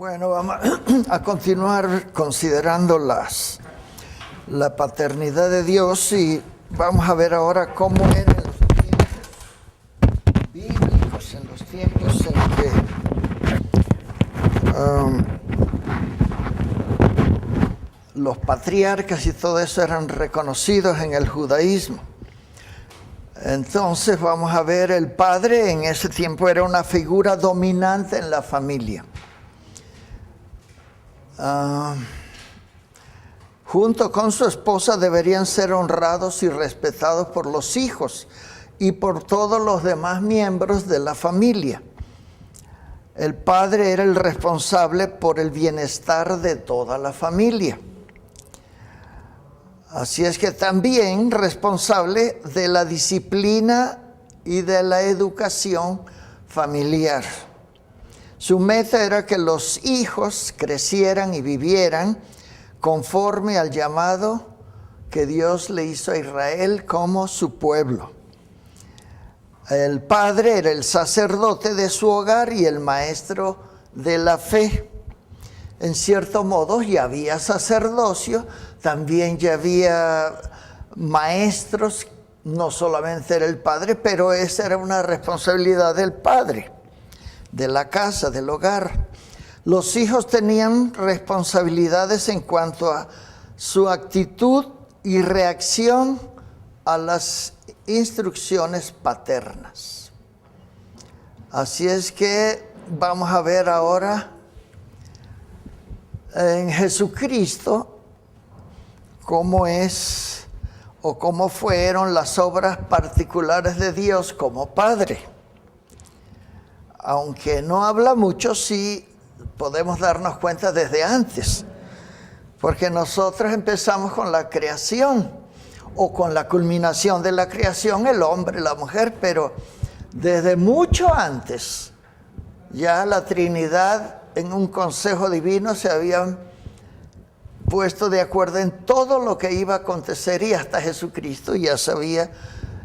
Bueno, vamos a continuar considerando la paternidad de Dios y vamos a ver ahora cómo eran los tiempos bíblicos, en los tiempos en que los patriarcas y todo eso eran reconocidos en el judaísmo. Entonces vamos a ver, el padre en ese tiempo era una figura dominante en la familia. Junto con su esposa deberían ser honrados y respetados por los hijos y por todos los demás miembros de la familia. El padre era el responsable por el bienestar de toda la familia. Así es que también responsable de la disciplina y de la educación familiar. Su meta era que los hijos crecieran y vivieran conforme al llamado que Dios le hizo a Israel como su pueblo. El padre era el sacerdote de su hogar y el maestro de la fe. En cierto modo ya había sacerdocio, también ya había maestros, no solamente era el padre, pero esa era una responsabilidad del padre, de la casa, del hogar. Los hijos tenían responsabilidades en cuanto a su actitud y reacción a las instrucciones paternas. Así es que vamos a ver ahora en Jesucristo cómo es o cómo fueron las obras particulares de Dios como Padre. Aunque no habla mucho, sí podemos darnos cuenta desde antes, porque nosotros empezamos con la creación o con la culminación de la creación, el hombre, la mujer, pero desde mucho antes ya la Trinidad en un consejo divino se habían puesto de acuerdo en todo lo que iba a acontecer y hasta Jesucristo ya sabía,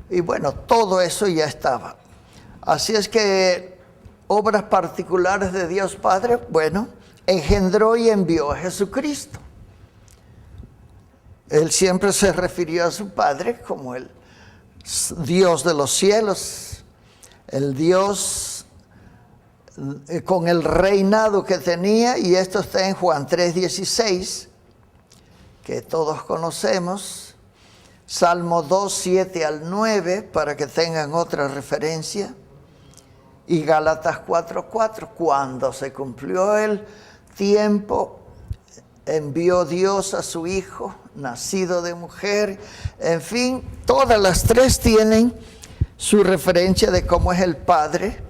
y bueno, todo eso ya estaba. Así es que obras particulares de Dios Padre, bueno, engendró y envió a Jesucristo. Él siempre se refirió a su Padre como el Dios de los cielos, el Dios con el reinado que tenía, y esto está en Juan 3:16, que todos conocemos, Salmo 2, 7 al 9, para que tengan otra referencia, y Gálatas 4:4, cuando se cumplió el tiempo, envió Dios a su Hijo, nacido de mujer. En fin, todas las tres tienen su referencia de cómo es el Padre,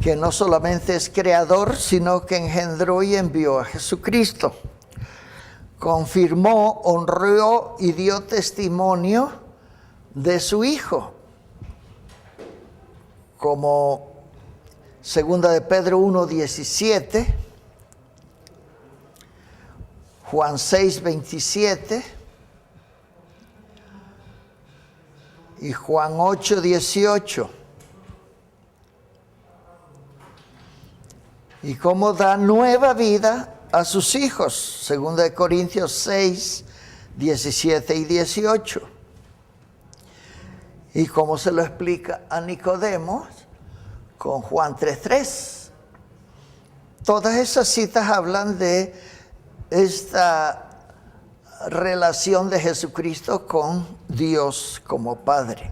que no solamente es creador, sino que engendró y envió a Jesucristo. Confirmó, honró y dio testimonio de su Hijo, como 2 de Pedro 1:17, Juan 6:27 y Juan 8:18. Y cómo da nueva vida a sus hijos, 2 de Corintios 6:17 y 18. Y cómo se lo explica a Nicodemo con Juan 3:3. Todas esas citas hablan de esta relación de Jesucristo con Dios como Padre.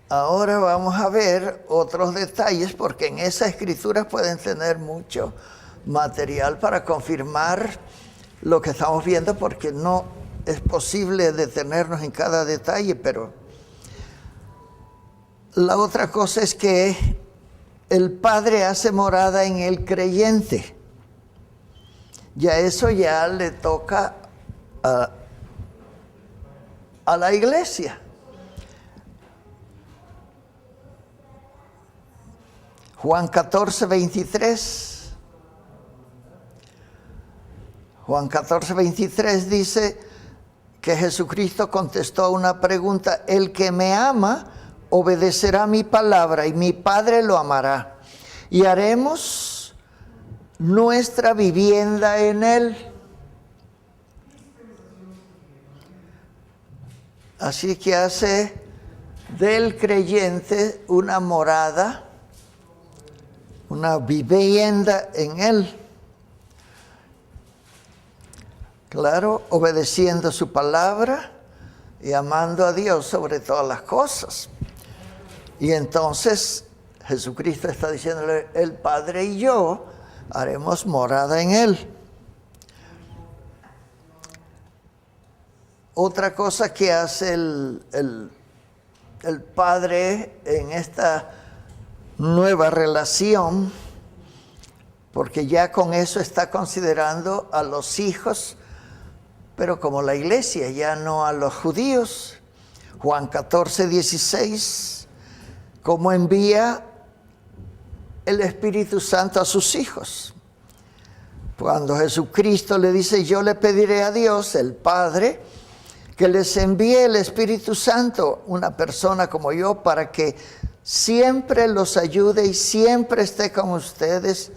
Ahora vamos a ver otros detalles, porque en esas escrituras pueden tener mucho material para confirmar lo que estamos viendo, porque no es posible detenernos en cada detalle, pero la otra cosa es que el Padre hace morada en el creyente. Ya eso ya le toca a la iglesia. Juan 14:23. Juan 14:23 dice que Jesucristo contestó a una pregunta: el que me ama obedecerá mi palabra y mi Padre lo amará y haremos nuestra vivienda en él. Así que hace del creyente una morada, una vivienda en él. Claro, obedeciendo su palabra y amando a Dios sobre todas las cosas. Y entonces Jesucristo está diciéndole, el Padre y yo haremos morada en él. Otra cosa que hace el Padre en esta nueva relación, porque ya con eso está considerando a los hijos, pero como la iglesia, ya no a los judíos. Juan 14, 16, cómo envía el Espíritu Santo a sus hijos. Cuando Jesucristo le dice, yo le pediré a Dios, el Padre, que les envíe el Espíritu Santo, una persona como yo, para que siempre los ayude y siempre esté con ustedes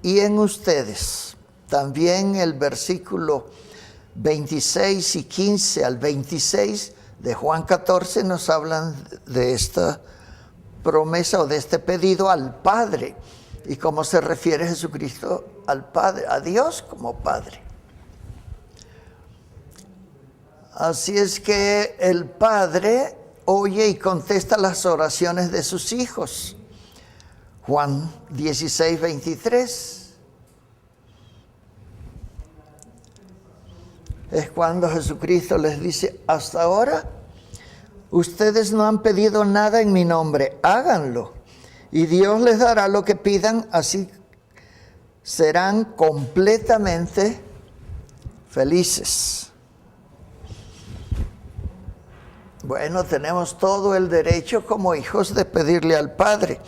y en ustedes. También el versículo 26 y 15 al 26 de Juan 14 nos hablan de esta promesa o de este pedido al Padre y cómo se refiere Jesucristo al Padre, a Dios como Padre. Así es que el Padre oye y contesta las oraciones de sus hijos. Juan 16, 23. Es cuando Jesucristo les dice, hasta ahora ustedes no han pedido nada en mi nombre, háganlo. Y Dios les dará lo que pidan, así serán completamente felices. Bueno, tenemos todo el derecho como hijos de pedirle al Padre.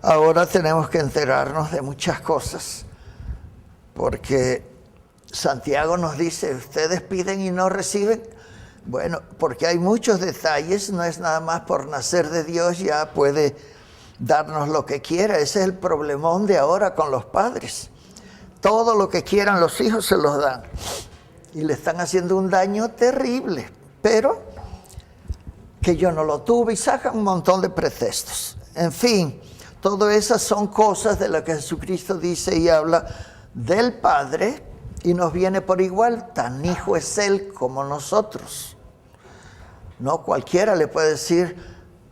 Ahora tenemos que enterarnos de muchas cosas, porque Santiago nos dice, ustedes piden y no reciben. Bueno, porque hay muchos detalles, no es nada más por nacer de Dios ya puede darnos lo que quiera. Ese es el problemón de ahora con los padres. Todo lo que quieran los hijos se los dan. Y le están haciendo un daño terrible. Pero que yo no lo tuve y sacan un montón de pretextos. En fin, todas esas son cosas de las que Jesucristo dice y habla del Padre y nos viene por igual. Tan hijo es Él como nosotros. No cualquiera le puede decir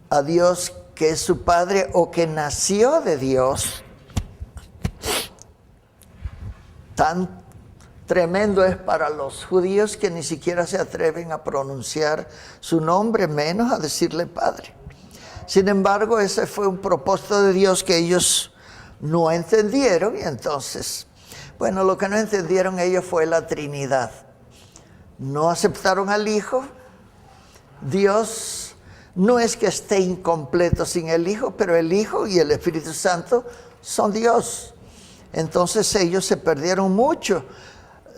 a Dios que es su Padre o que nació de Dios. Tan tremendo es para los judíos que ni siquiera se atreven a pronunciar su nombre, menos a decirle Padre. Sin embargo, ese fue un propósito de Dios que ellos no entendieron y entonces, bueno, lo que no entendieron ellos fue la Trinidad. No aceptaron al Hijo. Dios no es que esté incompleto sin el Hijo, pero el Hijo y el Espíritu Santo son Dios. Entonces ellos se perdieron mucho.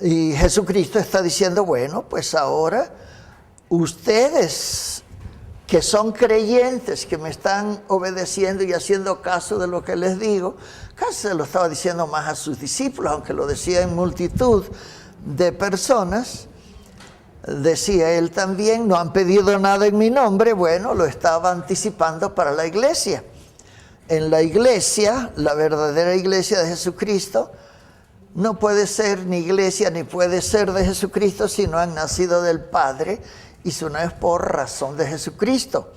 Y Jesucristo está diciendo, bueno, pues ahora ustedes que son creyentes, que me están obedeciendo y haciendo caso de lo que les digo, casi se lo estaba diciendo más a sus discípulos, aunque lo decía en multitud de personas, decía él también, no han pedido nada en mi nombre. Bueno, lo estaba anticipando para la iglesia. En la iglesia, la verdadera iglesia de Jesucristo, no puede ser ni iglesia ni puede ser de Jesucristo si no han nacido del Padre y si no es por razón de Jesucristo.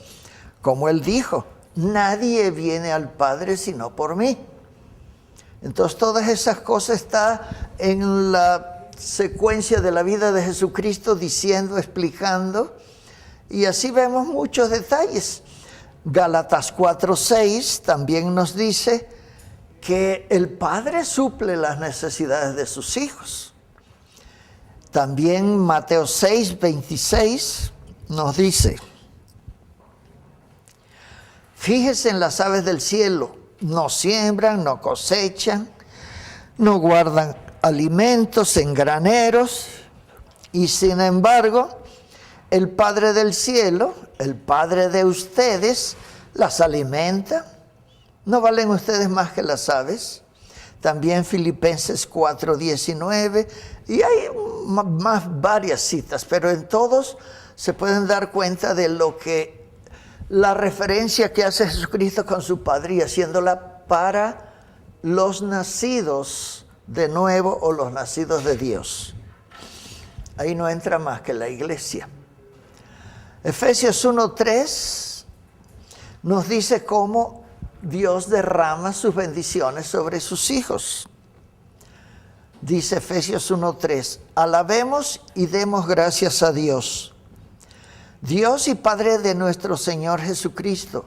Como Él dijo, nadie viene al Padre sino por mí. Entonces todas esas cosas están en la secuencia de la vida de Jesucristo diciendo, explicando, y así vemos muchos detalles. Gálatas 4:6 también nos dice que el Padre suple las necesidades de sus hijos. También Mateo 6:26 nos dice, fíjese en las aves del cielo, no siembran, no cosechan, no guardan alimentos en graneros, y sin embargo, el Padre del cielo, el Padre de ustedes, las alimenta. ¿No valen ustedes más que las aves? También Filipenses 4:19, y hay más varias citas, pero en todos se pueden dar cuenta de lo que la referencia que hace Jesucristo con su Padre y haciéndola para los nacidos de nuevo o los nacidos de Dios. Ahí no entra más que la iglesia. Efesios 1:3 nos dice cómo Dios derrama sus bendiciones sobre sus hijos. Dice Efesios 1:3, alabemos y demos gracias a Dios, Dios y Padre de nuestro Señor Jesucristo,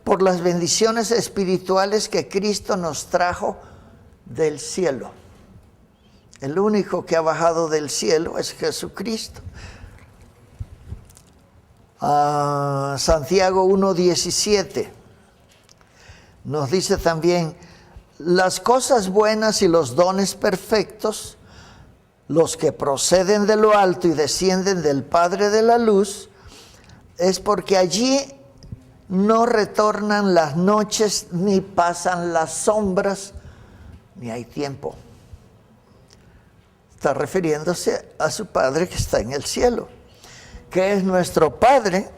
por las bendiciones espirituales que Cristo nos trajo del cielo. El único que ha bajado del cielo es Jesucristo. Santiago 1:17 nos dice también, las cosas buenas y los dones perfectos, los que proceden de lo alto y descienden del Padre de la luz, es porque allí no retornan las noches, ni pasan las sombras, ni hay tiempo. Está refiriéndose a su Padre que está en el cielo, que es nuestro Padre.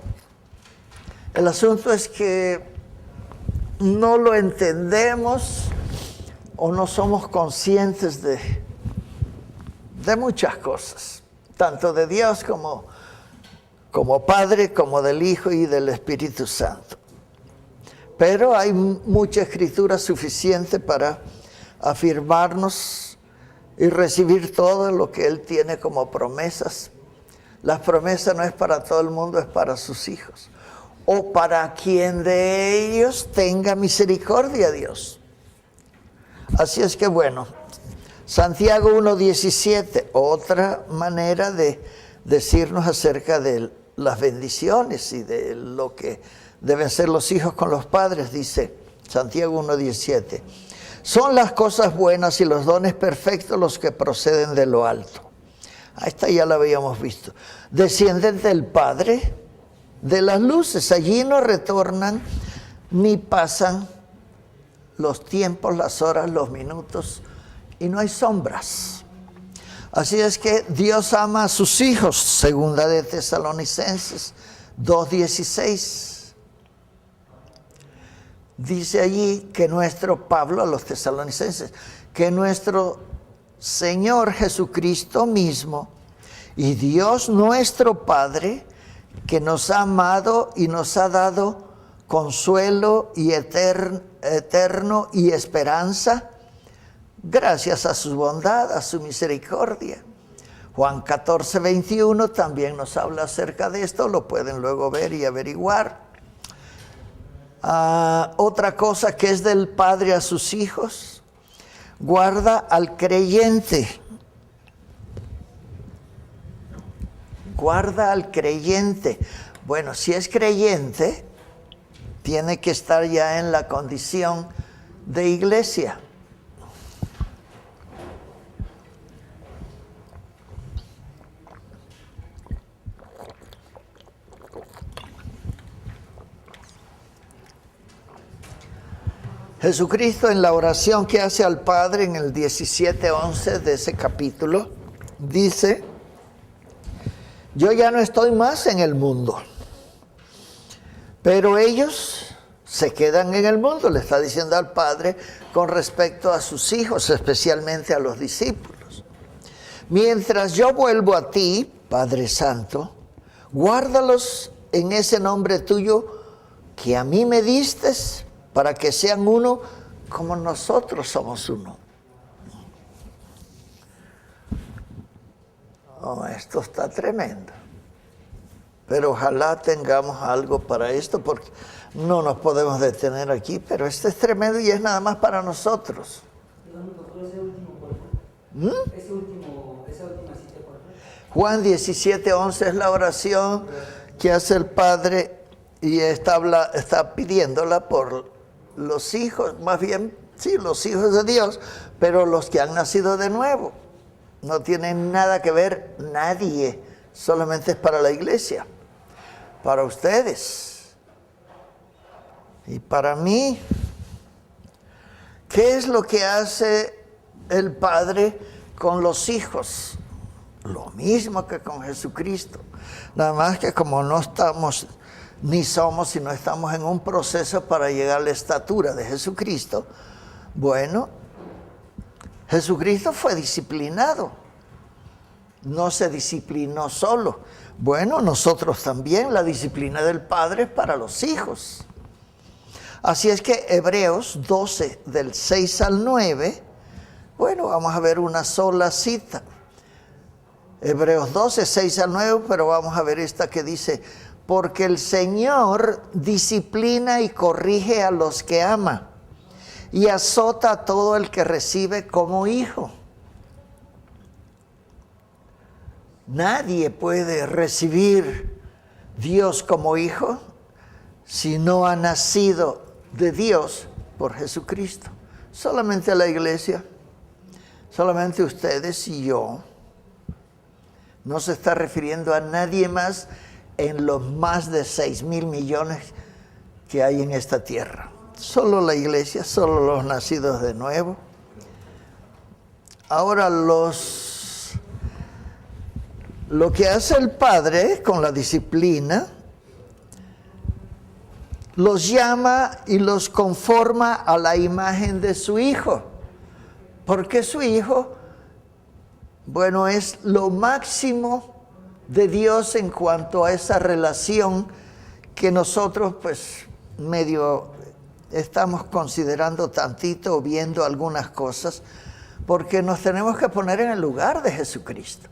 El asunto es que no lo entendemos o no somos conscientes de muchas cosas, tanto de Dios como Padre, como del Hijo y del Espíritu Santo. Pero hay mucha escritura suficiente para afirmarnos y recibir todo lo que Él tiene como promesas. Las promesas no es para todo el mundo, es para sus hijos. O para quien de ellos tenga misericordia Dios. Así es que bueno, Santiago 1:17, otra manera de decirnos acerca de las bendiciones y de lo que deben ser los hijos con los padres, dice Santiago 1:17. Son las cosas buenas y los dones perfectos los que proceden de lo alto. Esta ya la habíamos visto. Descienden del Padre de las luces. Allí no retornan ni pasan los tiempos, las horas, los minutos, y no hay sombras. Así es que Dios ama a sus hijos, segunda de Tesalonicenses 2:16. Dice allí que Pablo a los tesalonicenses, que nuestro Señor Jesucristo mismo y Dios nuestro Padre, que nos ha amado y nos ha dado consuelo y eterno y esperanza, gracias a su bondad, a su misericordia. Juan 14:21 también nos habla acerca de esto, lo pueden luego ver y averiguar. Otra cosa que es del Padre a sus hijos, guarda al creyente. Guarda al creyente. Bueno, si es creyente, tiene que estar ya en la condición de iglesia. Jesucristo en la oración que hace al Padre en el 17:11 de ese capítulo, dice, yo ya no estoy más en el mundo, pero ellos se quedan en el mundo, le está diciendo al Padre con respecto a sus hijos, especialmente a los discípulos. Mientras yo vuelvo a ti, Padre Santo, guárdalos en ese nombre tuyo que a mí me distes, para que sean uno como nosotros somos uno. Oh, esto está tremendo. Pero ojalá tengamos algo para esto, porque no nos podemos detener aquí, pero esto es tremendo y es nada más para nosotros. Esa última cita, por favor. Juan 17:11 es la oración que hace el Padre y está pidiéndola por los hijos, más bien, sí, los hijos de Dios, pero los que han nacido de nuevo. No tienen nada que ver nadie, solamente es para la iglesia, para ustedes y para mí. ¿Qué es lo que hace el Padre con los hijos? Lo mismo que con Jesucristo. Nada más que como no estamos, ni somos, sino estamos en un proceso para llegar a la estatura de Jesucristo. Bueno, Jesucristo fue disciplinado. No se disciplinó solo. Bueno, nosotros también, la disciplina del Padre es para los hijos. Así es que Hebreos 12, del 6 al 9, bueno, vamos a ver una sola cita. Hebreos 12, 6 al 9, pero vamos a ver esta que dice, porque el Señor disciplina y corrige a los que ama, y azota a todo el que recibe como hijo. Nadie puede recibir Dios como hijo si no ha nacido de Dios por Jesucristo. Solamente la iglesia, solamente ustedes y yo. No se está refiriendo a nadie más en los más de 6,000 millones que hay en esta tierra. Solo la iglesia, solo los nacidos de nuevo. Ahora lo que hace el Padre con la disciplina, los llama y los conforma a la imagen de su Hijo. Porque su Hijo, bueno, es lo máximo de Dios en cuanto a esa relación que nosotros pues medio estamos considerando tantito o viendo algunas cosas, porque nos tenemos que poner en el lugar de Jesucristo.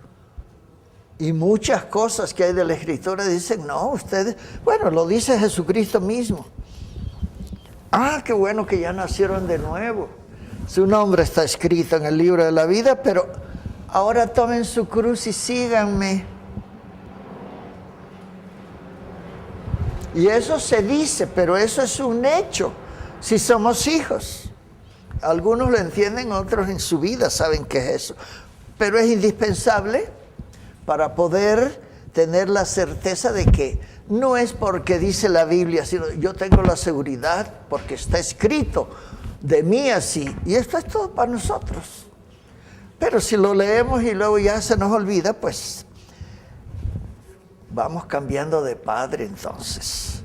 Y muchas cosas que hay de la Escritura dicen, no, ustedes, bueno, lo dice Jesucristo mismo. Ah, qué bueno que ya nacieron de nuevo. Su nombre está escrito en el libro de la vida, pero ahora tomen su cruz y síganme. Y eso se dice, pero eso es un hecho, si somos hijos. Algunos lo entienden, otros en su vida saben qué es eso. Pero es indispensable para poder tener la certeza de que no es porque dice la Biblia, sino yo tengo la seguridad porque está escrito de mí así. Y esto es todo para nosotros. Pero si lo leemos y luego ya se nos olvida, pues vamos cambiando de padre entonces.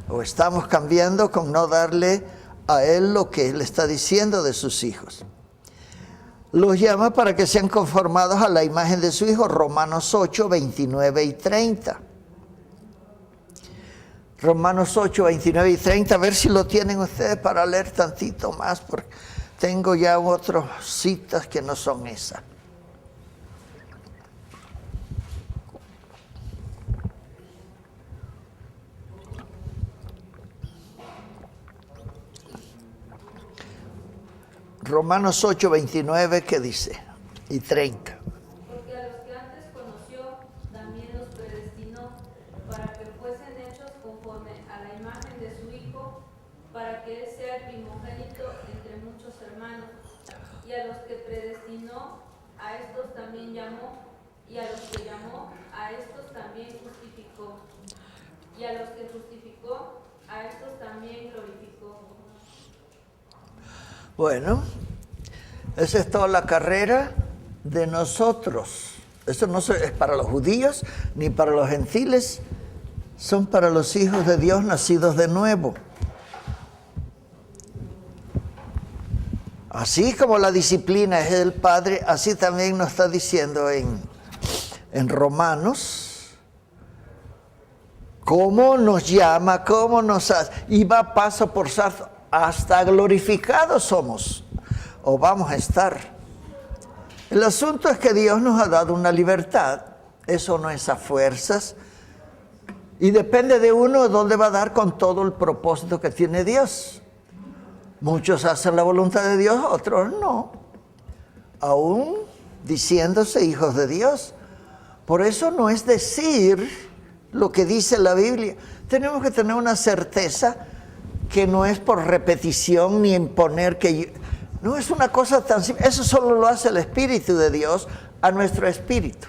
O estamos cambiando con no darle a él lo que él está diciendo de sus hijos. Los llama para que sean conformados a la imagen de su Hijo, Romanos 8, 29 y 30. Romanos 8, 29 y 30, a ver si lo tienen ustedes para leer tantito más, porque tengo ya otras citas que no son esas. Romanos 8, 29, ¿qué dice? Y 30. Porque a los que antes conoció, también los predestinó, para que fuesen hechos conforme a la imagen de su Hijo, para que Él sea el primogénito entre muchos hermanos. Y a los que predestinó, a estos también llamó, y a los que llamó, a estos también justificó. Y a los que justificó, a estos también glorificó. Bueno, esa es toda la carrera de nosotros. Eso no es para los judíos ni para los gentiles, son para los hijos de Dios nacidos de nuevo. Así como la disciplina es del Padre, así también nos está diciendo en Romanos, cómo nos llama, cómo nos hace, y va paso por paso. Hasta glorificados somos, o vamos a estar. El asunto es que Dios nos ha dado una libertad, eso no es a fuerzas, y depende de uno dónde va a dar con todo el propósito que tiene Dios. Muchos hacen la voluntad de Dios, otros no, aún diciéndose hijos de Dios. Por eso no es decir lo que dice la Biblia, tenemos que tener una certeza que no es por repetición ni imponer que no es una cosa tan simple. Eso solo lo hace el Espíritu de Dios a nuestro espíritu.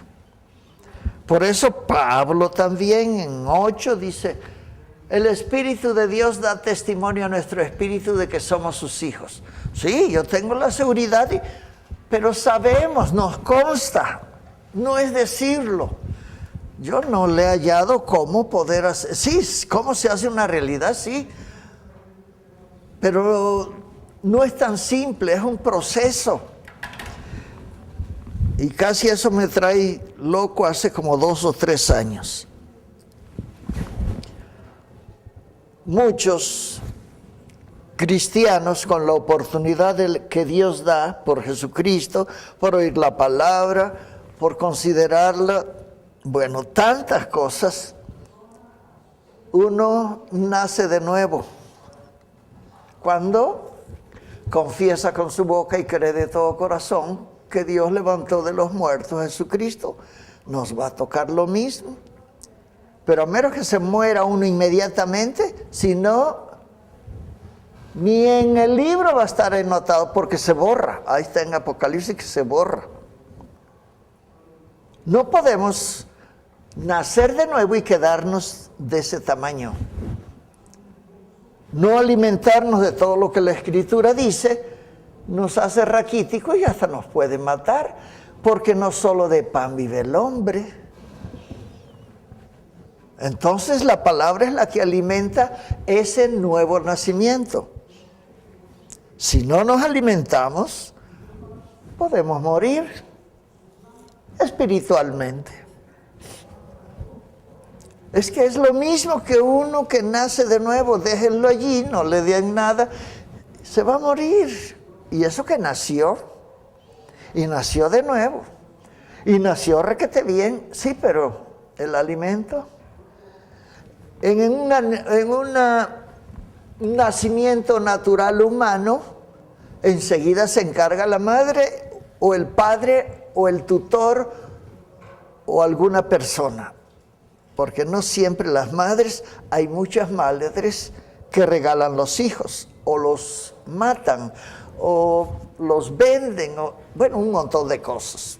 Por eso Pablo también en 8 dice, El Espíritu de Dios da testimonio a nuestro espíritu de que somos sus hijos. Sí, yo tengo la seguridad, pero sabemos, nos consta, no es decirlo. Yo no le he hallado cómo poder hacer, sí, cómo se hace una realidad, sí, pero no es tan simple, es un proceso. Y casi eso me trae loco hace como 2 o 3 años. Muchos cristianos, con la oportunidad que Dios da por Jesucristo, por oír la palabra, por considerarla, bueno, tantas cosas, uno nace de nuevo cuando confiesa con su boca y cree de todo corazón que Dios levantó de los muertos a Jesucristo. Nos va a tocar lo mismo. Pero a menos que se muera uno inmediatamente, si no, ni en el libro va a estar anotado porque se borra. Ahí está en Apocalipsis que se borra. No podemos nacer de nuevo y quedarnos de ese tamaño. No alimentarnos de todo lo que la Escritura dice nos hace raquíticos y hasta nos puede matar, porque no solo de pan vive el hombre. Entonces la palabra es la que alimenta ese nuevo nacimiento. Si no nos alimentamos, podemos morir espiritualmente. Es que es lo mismo que uno que nace de nuevo, déjenlo allí, no le den nada, se va a morir. Y eso que nació, y nació de nuevo, y nació requete bien, sí, pero el alimento, en un nacimiento natural humano, enseguida se encarga la madre, o el padre, o el tutor, o alguna persona. Porque no siempre las madres, hay muchas madres que regalan los hijos, o los matan, o los venden, o bueno, un montón de cosas.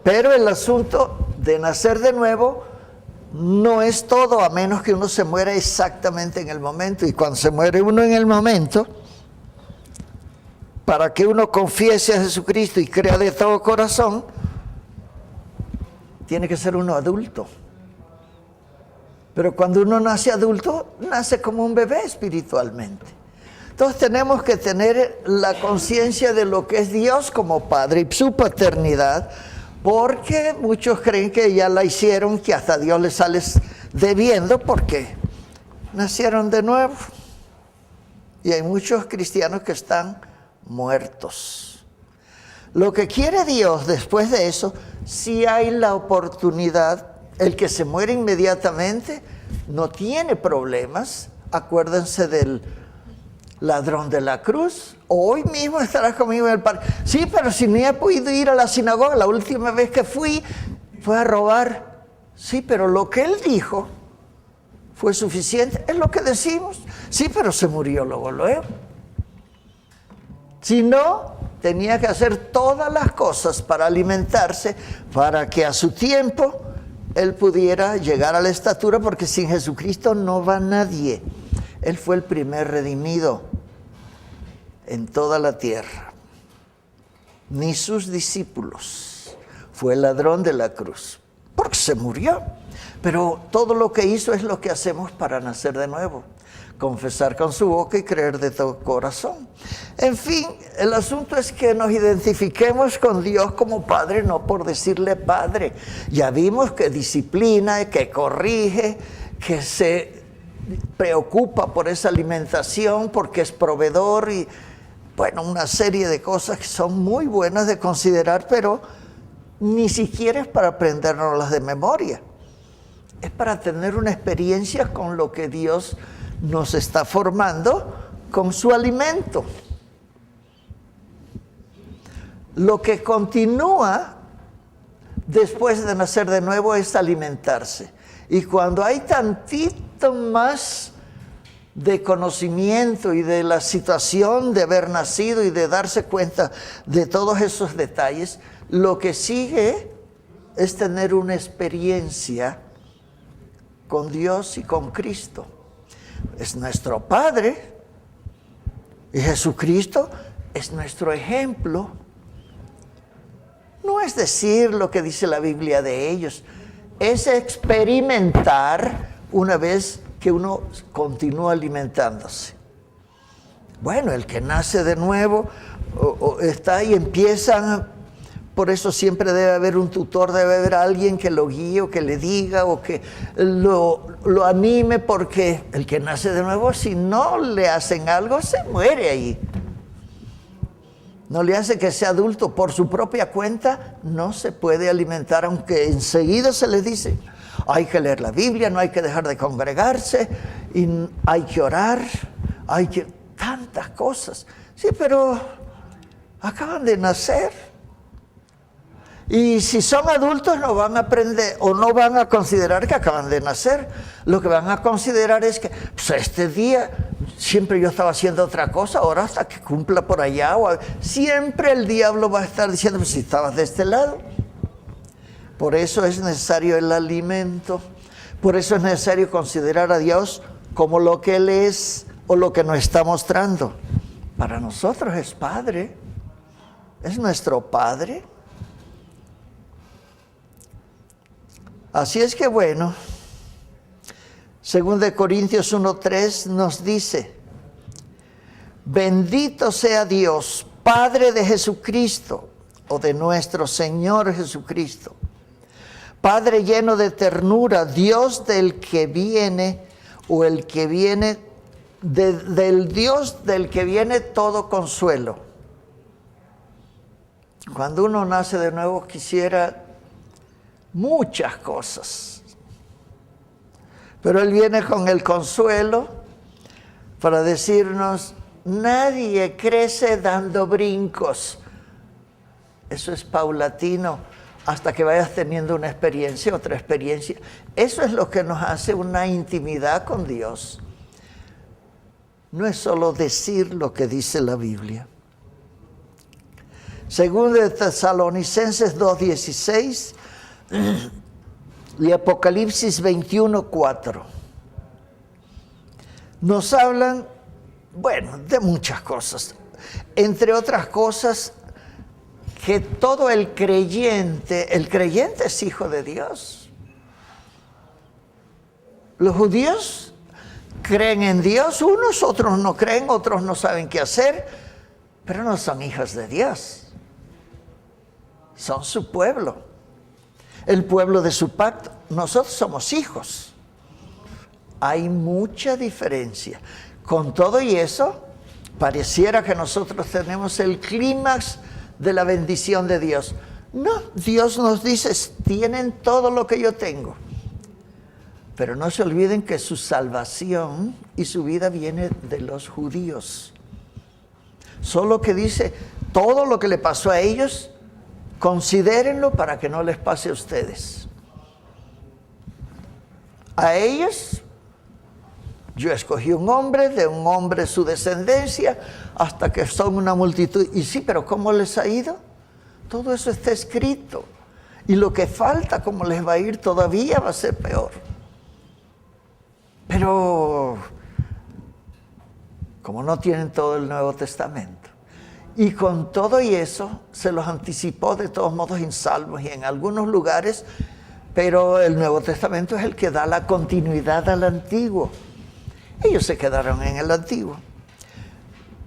Pero el asunto de nacer de nuevo no es todo, a menos que uno se muera exactamente en el momento. Y cuando se muere uno en el momento, para que uno confiese a Jesucristo y crea de todo corazón, tiene que ser uno adulto. Pero cuando uno nace adulto, nace como un bebé espiritualmente. Entonces tenemos que tener la conciencia de lo que es Dios como Padre y su paternidad, porque muchos creen que ya la hicieron, que hasta Dios les sale debiendo porque nacieron de nuevo. Y hay muchos cristianos que están muertos. Lo que quiere Dios después de eso, si hay la oportunidad, el que se muere inmediatamente no tiene problemas. Acuérdense del ladrón de la cruz. Hoy mismo estarás conmigo en el parque. Sí, pero si ni he podido ir a la sinagoga, la última vez que fui fue a robar. Sí, pero lo que él dijo fue suficiente. Es lo que decimos. Sí, pero se murió luego. Si no, tenía que hacer todas las cosas para alimentarse, para que a su tiempo él pudiera llegar a la estatura, porque sin Jesucristo no va nadie. Él fue el primer redimido en toda la tierra. Ni sus discípulos. Fue el ladrón de la cruz, porque se murió. Pero todo lo que hizo es lo que hacemos para nacer de nuevo. Confesar con su boca y creer de todo corazón. En fin, el asunto es que nos identifiquemos con Dios como Padre, no por decirle Padre. Ya vimos que disciplina, que corrige, que se preocupa por esa alimentación, porque es proveedor y, bueno, una serie de cosas que son muy buenas de considerar, pero ni siquiera es para aprendernoslas de memoria. Es para tener una experiencia con lo que Dios nos está formando con su alimento. Lo que continúa después de nacer de nuevo es alimentarse. Y cuando hay tantito más de conocimiento y de la situación de haber nacido y de darse cuenta de todos esos detalles, lo que sigue es tener una experiencia con Dios y con Cristo. Es nuestro Padre y Jesucristo es nuestro ejemplo. No es decir lo que dice la Biblia de ellos, es experimentar una vez que uno continúa alimentándose. Bueno, el que nace de nuevo está y empieza. Por eso siempre debe haber un tutor, debe haber alguien que lo guíe o que le diga o que lo anime, porque el que nace de nuevo, si no le hacen algo, se muere ahí. No le hace que sea adulto por su propia cuenta, no se puede alimentar, aunque enseguida se le dice, hay que leer la Biblia, no hay que dejar de congregarse, y hay que orar, hay que... tantas cosas. Sí, pero acaban de nacer. Y si son adultos no van a aprender o no van a considerar que acaban de nacer. Lo que van a considerar es que pues este día siempre yo estaba haciendo otra cosa, ahora hasta que cumpla por allá. Siempre el diablo va a estar diciendo, pues si estabas de este lado. Por eso es necesario el alimento. Por eso es necesario considerar a Dios como lo que Él es o lo que nos está mostrando. Para nosotros es Padre. Es nuestro Padre. Así es que bueno, 2 Corintios 1:3 nos dice, bendito sea Dios, Padre de Jesucristo, o de nuestro Señor Jesucristo, Padre lleno de ternura, Dios del que viene, o el que viene, del Dios del que viene todo consuelo. Cuando uno nace de nuevo quisiera muchas cosas, pero Él viene con el consuelo para decirnos, nadie crece dando brincos. Eso es paulatino, hasta que vayas teniendo una experiencia, otra experiencia. Eso es lo que nos hace una intimidad con Dios. No es solo decir lo que dice la Biblia. Según de Tesalonicenses 2:16 y Apocalipsis 21:4 nos hablan, bueno, de muchas cosas. Entre otras cosas, que todo el creyente es hijo de Dios. Los judíos creen en Dios, unos, otros no creen, otros no saben qué hacer, pero no son hijos de Dios. Son su pueblo, el pueblo de su pacto. Nosotros somos hijos. Hay mucha diferencia. Con todo y eso, pareciera que nosotros tenemos el clímax de la bendición de Dios. No, Dios nos dice, tienen todo lo que yo tengo. Pero no se olviden que su salvación y su vida viene de los judíos. Solo que dice, todo lo que le pasó a ellos, considérenlo para que no les pase a ustedes. A ellos, yo escogí un hombre, de un hombre su descendencia, hasta que son una multitud. Y sí, pero ¿cómo les ha ido? Todo eso está escrito. Y lo que falta, cómo les va a ir, todavía va a ser peor. Pero, como no tienen todo el Nuevo Testamento, y con todo y eso, se los anticipó de todos modos en Salmos y en algunos lugares, pero el Nuevo Testamento es el que da la continuidad al Antiguo. Ellos se quedaron en el Antiguo.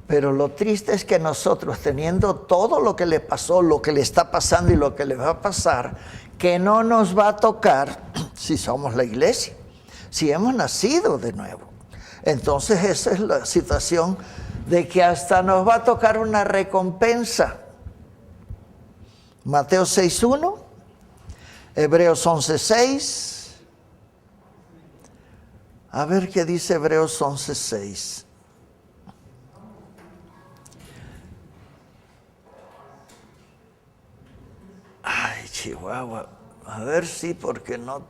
Pero lo triste es que nosotros, teniendo todo lo que le pasó, lo que le está pasando y lo que le va a pasar, que no nos va a tocar si somos la iglesia, si hemos nacido de nuevo. Entonces esa es la situación de que hasta nos va a tocar una recompensa. Mateo 6:1, Hebreos 11:6. A ver qué dice Hebreos 11:6. Ay, Chihuahua. A ver si, porque no.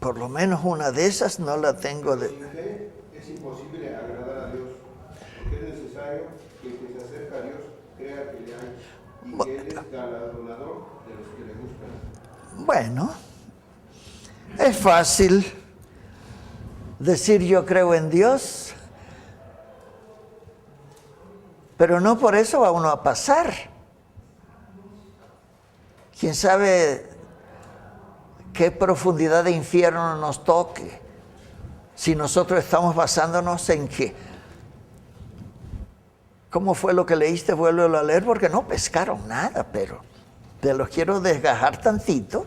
Por lo menos una de esas no la tengo de. Sin fe es imposible agradar a Dios, porque es necesario que el que se acerca a Dios crea que le hay y que Él es galardonador de los que le buscan. Bueno, Es fácil decir yo creo en Dios, pero no por eso va uno a pasar. ¿Quién sabe qué profundidad de infierno nos toque si nosotros estamos basándonos en que? ¿Cómo fue lo que leíste? Vuélvelo a leer porque no pescaron nada, pero te los quiero desgajar tantito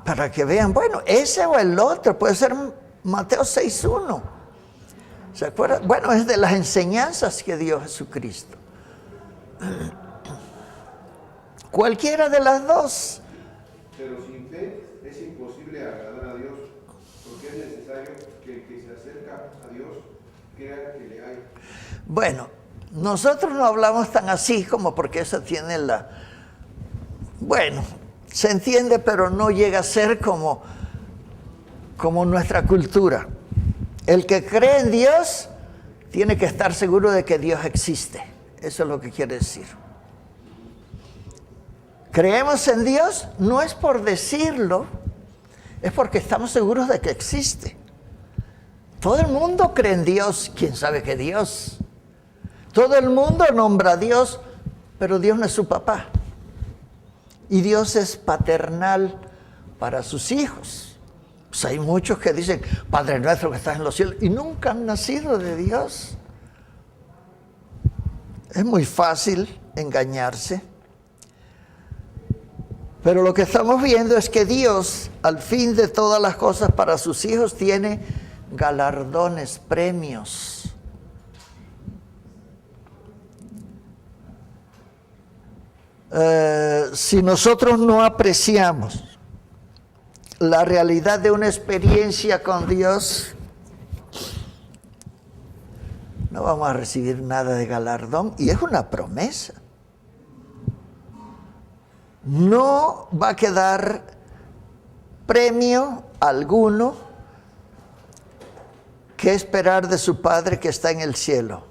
para que vean, bueno, ese o el otro, puede ser Mateo 6:1. ¿Se acuerdan? Bueno, es de las enseñanzas que dio Jesucristo. Cualquiera de las dos. Pero sin fe es imposible agradar a Dios, porque es necesario que el que se acerca a Dios crea que le hay. Bueno, nosotros no hablamos tan así como porque eso tiene la... Bueno, se entiende, pero no llega a ser como nuestra cultura. El que cree en Dios tiene que estar seguro de que Dios existe. Eso es lo que quiere decir. Creemos en Dios no es por decirlo, es porque estamos seguros de que existe. Todo el mundo cree en Dios. ¿Quién sabe que Dios? Todo el mundo nombra a Dios, pero Dios no es su papá. Y Dios es paternal para sus hijos. Pues hay muchos que dicen, Padre nuestro que estás en los cielos, y nunca han nacido de Dios. Es muy fácil engañarse. Pero lo que estamos viendo es que Dios, al fin de todas las cosas para sus hijos, tiene galardones, premios. Si nosotros no apreciamos la realidad de una experiencia con Dios, no vamos a recibir nada de galardón, y es una promesa. No va a quedar premio alguno que esperar de su Padre que está en el cielo.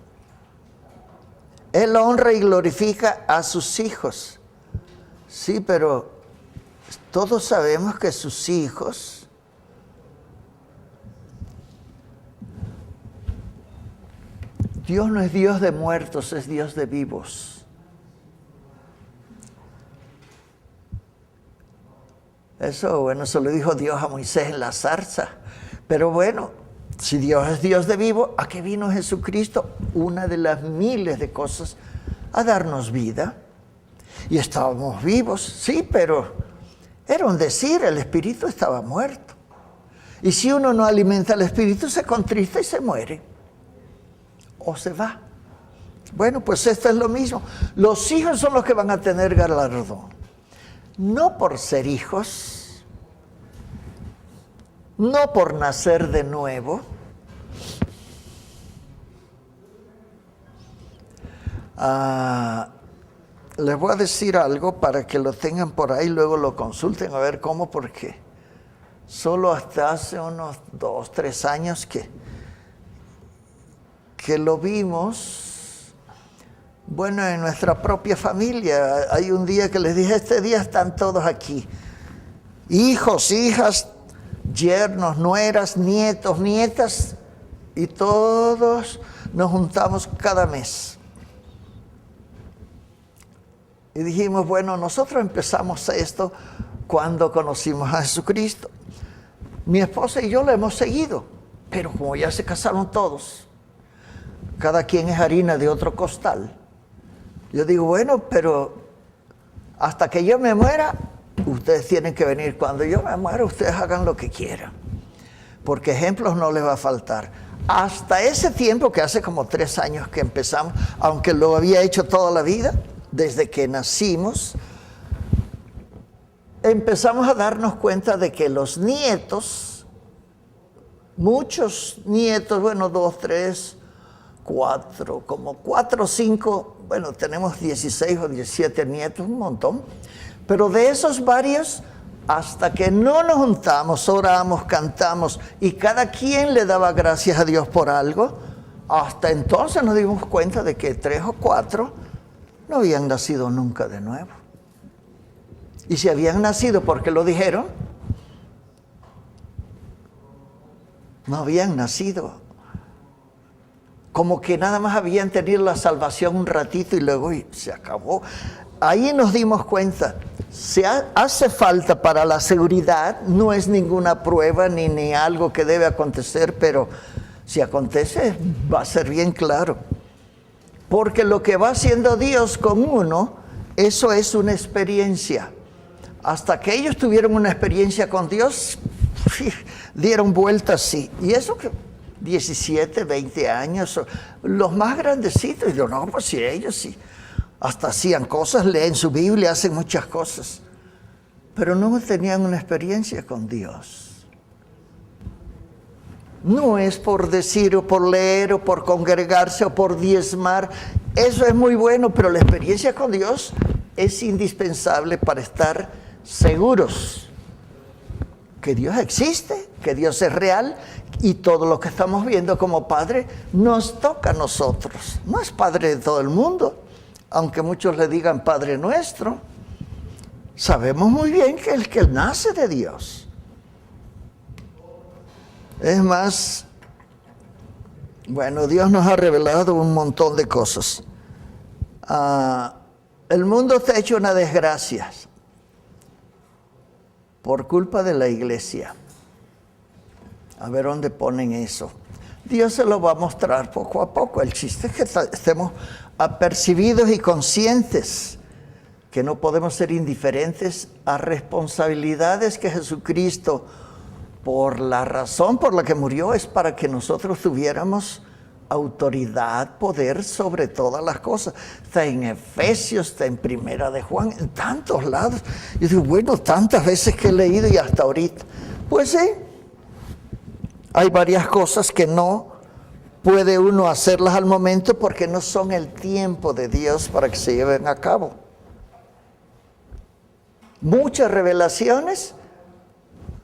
Él honra y glorifica a sus hijos. Sí, pero todos sabemos que sus hijos Dios no es Dios de muertos, es Dios de vivos. Eso, bueno, se lo dijo Dios a Moisés en la zarza. Pero bueno, si Dios es Dios de vivo, ¿a qué vino Jesucristo? Una de las miles de cosas, a darnos vida. Y estábamos vivos, sí, pero era un decir, el espíritu estaba muerto. Y si uno no alimenta al espíritu, se contrista y se muere. O se va. Bueno, pues esto es lo mismo. Los hijos son los que van a tener galardón. No por ser hijos, no por nacer de nuevo. Les voy a decir algo para que lo tengan por ahí, luego lo consulten a ver cómo, porque solo hasta hace unos 2, 3 años que lo vimos. Bueno, en nuestra propia familia, hay un día que les dije, este día están todos aquí. Hijos, hijas, yernos, nueras, nietos, nietas, y todos nos juntamos cada mes. Y dijimos, bueno, nosotros empezamos esto cuando conocimos a Jesucristo. Mi esposa y yo lo hemos seguido, pero como ya se casaron todos, cada quien es harina de otro costal. Yo digo, bueno, pero hasta que yo me muera, ustedes tienen que venir. Cuando yo me muera, ustedes hagan lo que quieran. Porque ejemplos no les va a faltar. Hasta ese tiempo, que hace como 3 años que empezamos, aunque lo había hecho toda la vida, desde que nacimos, empezamos a darnos cuenta de que los nietos, muchos nietos, bueno, 2, 3, 4, como 4 o 5, bueno, tenemos 16 o 17 nietos, un montón, pero de esos varios, hasta que no nos juntamos, oramos, cantamos, y cada quien le daba gracias a Dios por algo, hasta entonces nos dimos cuenta de que 3 o 4 no habían nacido nunca de nuevo. Y si habían nacido porque lo dijeron, No habían nacido. Como que nada más habían tenido la salvación un ratito y luego se acabó. Ahí nos dimos cuenta, si hace falta para la seguridad, no es ninguna prueba ni algo que debe acontecer, pero si acontece va a ser bien claro. Porque lo que va haciendo Dios con uno, eso es una experiencia. Hasta que ellos tuvieron una experiencia con Dios, dieron vueltas así. Y eso que 17, 20 años, los más grandecitos, yo no, pues sí, ellos sí. Hasta hacían cosas, leen su Biblia, hacen muchas cosas. Pero no tenían una experiencia con Dios. No es por decir o por leer o por congregarse o por diezmar. Eso es muy bueno, pero la experiencia con Dios es indispensable para estar seguros que Dios existe, que Dios es real y todo lo que estamos viendo como Padre nos toca a nosotros. No es Padre de todo el mundo, aunque muchos le digan Padre nuestro. Sabemos muy bien que el que nace de Dios. Es más, bueno, Dios nos ha revelado un montón de cosas. El mundo está hecho una desgracia por culpa de la iglesia. A ver dónde ponen eso. Dios se lo va a mostrar poco a poco. El chiste es que estemos apercibidos y conscientes que no podemos ser indiferentes a responsabilidades que Jesucristo, por la razón por la que murió, es para que nosotros tuviéramos autoridad, poder sobre todas las cosas. Está en Efesios, está en Primera de Juan, en tantos lados. Yo digo, bueno, tantas veces que he leído y hasta ahorita. Pues sí, hay varias cosas que no puede uno hacerlas al momento porque no son el tiempo de Dios para que se lleven a cabo. Muchas revelaciones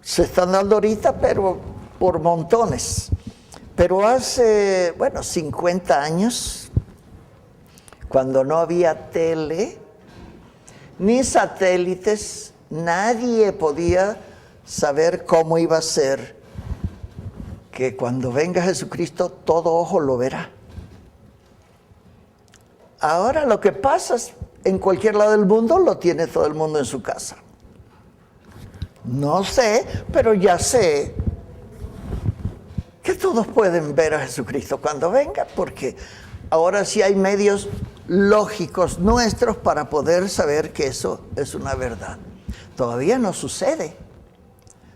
se están dando ahorita, pero por montones. Pero hace, 50 años, cuando no había tele, ni satélites, nadie podía saber cómo iba a ser que cuando venga Jesucristo todo ojo lo verá. Ahora lo que pasa es, en cualquier lado del mundo lo tiene todo el mundo en su casa. No sé, pero ya sé que todos pueden ver a Jesucristo cuando venga, porque ahora sí hay medios lógicos nuestros para poder saber que eso es una verdad. Todavía no sucede.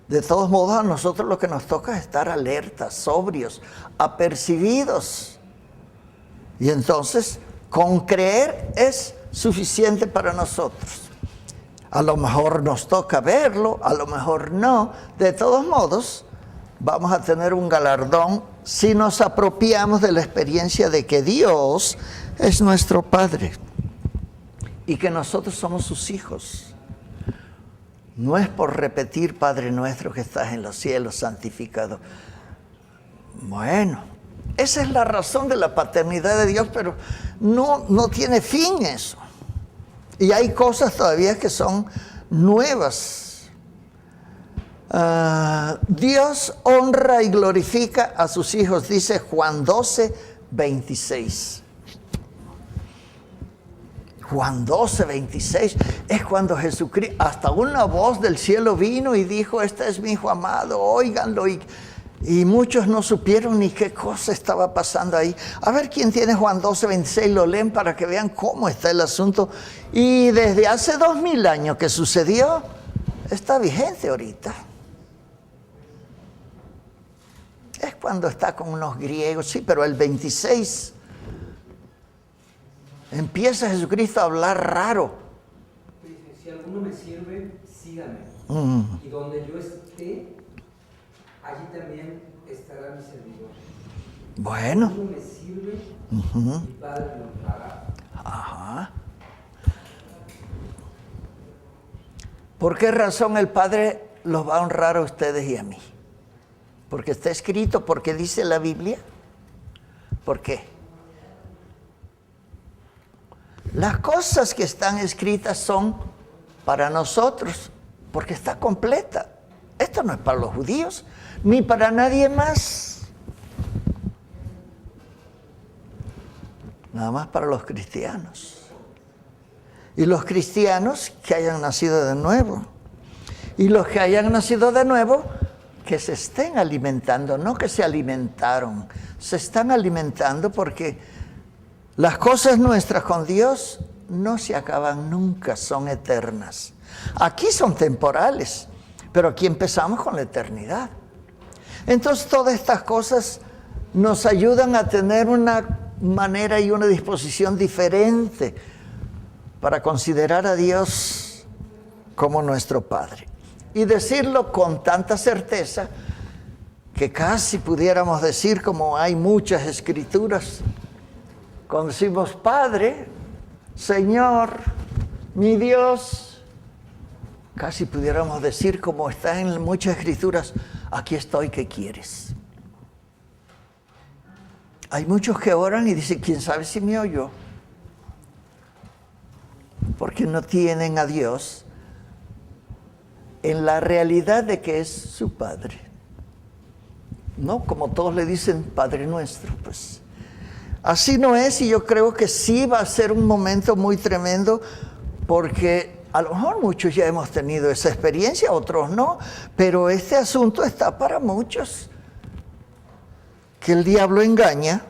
De todos modos, a nosotros lo que nos toca es estar alertas, sobrios, apercibidos. Y entonces, con creer es suficiente para nosotros. A lo mejor nos toca verlo, a lo mejor no. De todos modos, vamos a tener un galardón si nos apropiamos de la experiencia de que Dios es nuestro Padre y que nosotros somos sus hijos. No es por repetir, Padre nuestro que estás en los cielos, santificado. Bueno, esa es la razón de la paternidad de Dios, pero no tiene fin eso. Y hay cosas todavía que son nuevas. Dios honra y glorifica a sus hijos, dice Juan 12, 26. Juan 12, 26 es cuando Jesucristo, hasta una voz del cielo vino y dijo, este es mi hijo amado, óiganlo. Y muchos no supieron ni qué cosa estaba pasando ahí. A ver quién tiene Juan 12, 26, lo leen para que vean cómo está el asunto. Y desde hace 2000 años que sucedió, está vigente ahorita. Es cuando está con unos griegos, sí, pero el 26 empieza Jesucristo a hablar raro. Dice, si alguno me sirve, sígame. Y donde yo esté, allí también estará mi servidor. Bueno. Si alguno me sirve, mi Padre me honrará. Ajá. ¿Por qué razón el Padre los va a honrar a ustedes y a mí? ¿Porque está escrito? ¿Porque dice la Biblia? ¿Por qué? Las cosas que están escritas son para nosotros, porque está completa. Esta esto no es para los judíos, ni para nadie más. Nada más para los cristianos. Y los cristianos que hayan nacido de nuevo. Y los que hayan nacido de nuevo, que se estén alimentando, no que se alimentaron. Se están alimentando porque las cosas nuestras con Dios no se acaban nunca, son eternas. Aquí son temporales, pero aquí empezamos con la eternidad. Entonces todas estas cosas nos ayudan a tener una manera y una disposición diferente para considerar a Dios como nuestro Padre. Y decirlo con tanta certeza que casi pudiéramos decir, como hay muchas escrituras, cuando decimos Padre, Señor, mi Dios, casi pudiéramos decir, como está en muchas escrituras, aquí estoy, ¿qué quieres? Hay muchos que oran y dicen, ¿quién sabe si me oyó? Porque no tienen a Dios en la realidad de que es su Padre. No, como todos le dicen, Padre nuestro, pues. Así no es, y yo creo que sí va a ser un momento muy tremendo, porque a lo mejor muchos ya hemos tenido esa experiencia, otros no, pero este asunto está para muchos. Que el diablo engaña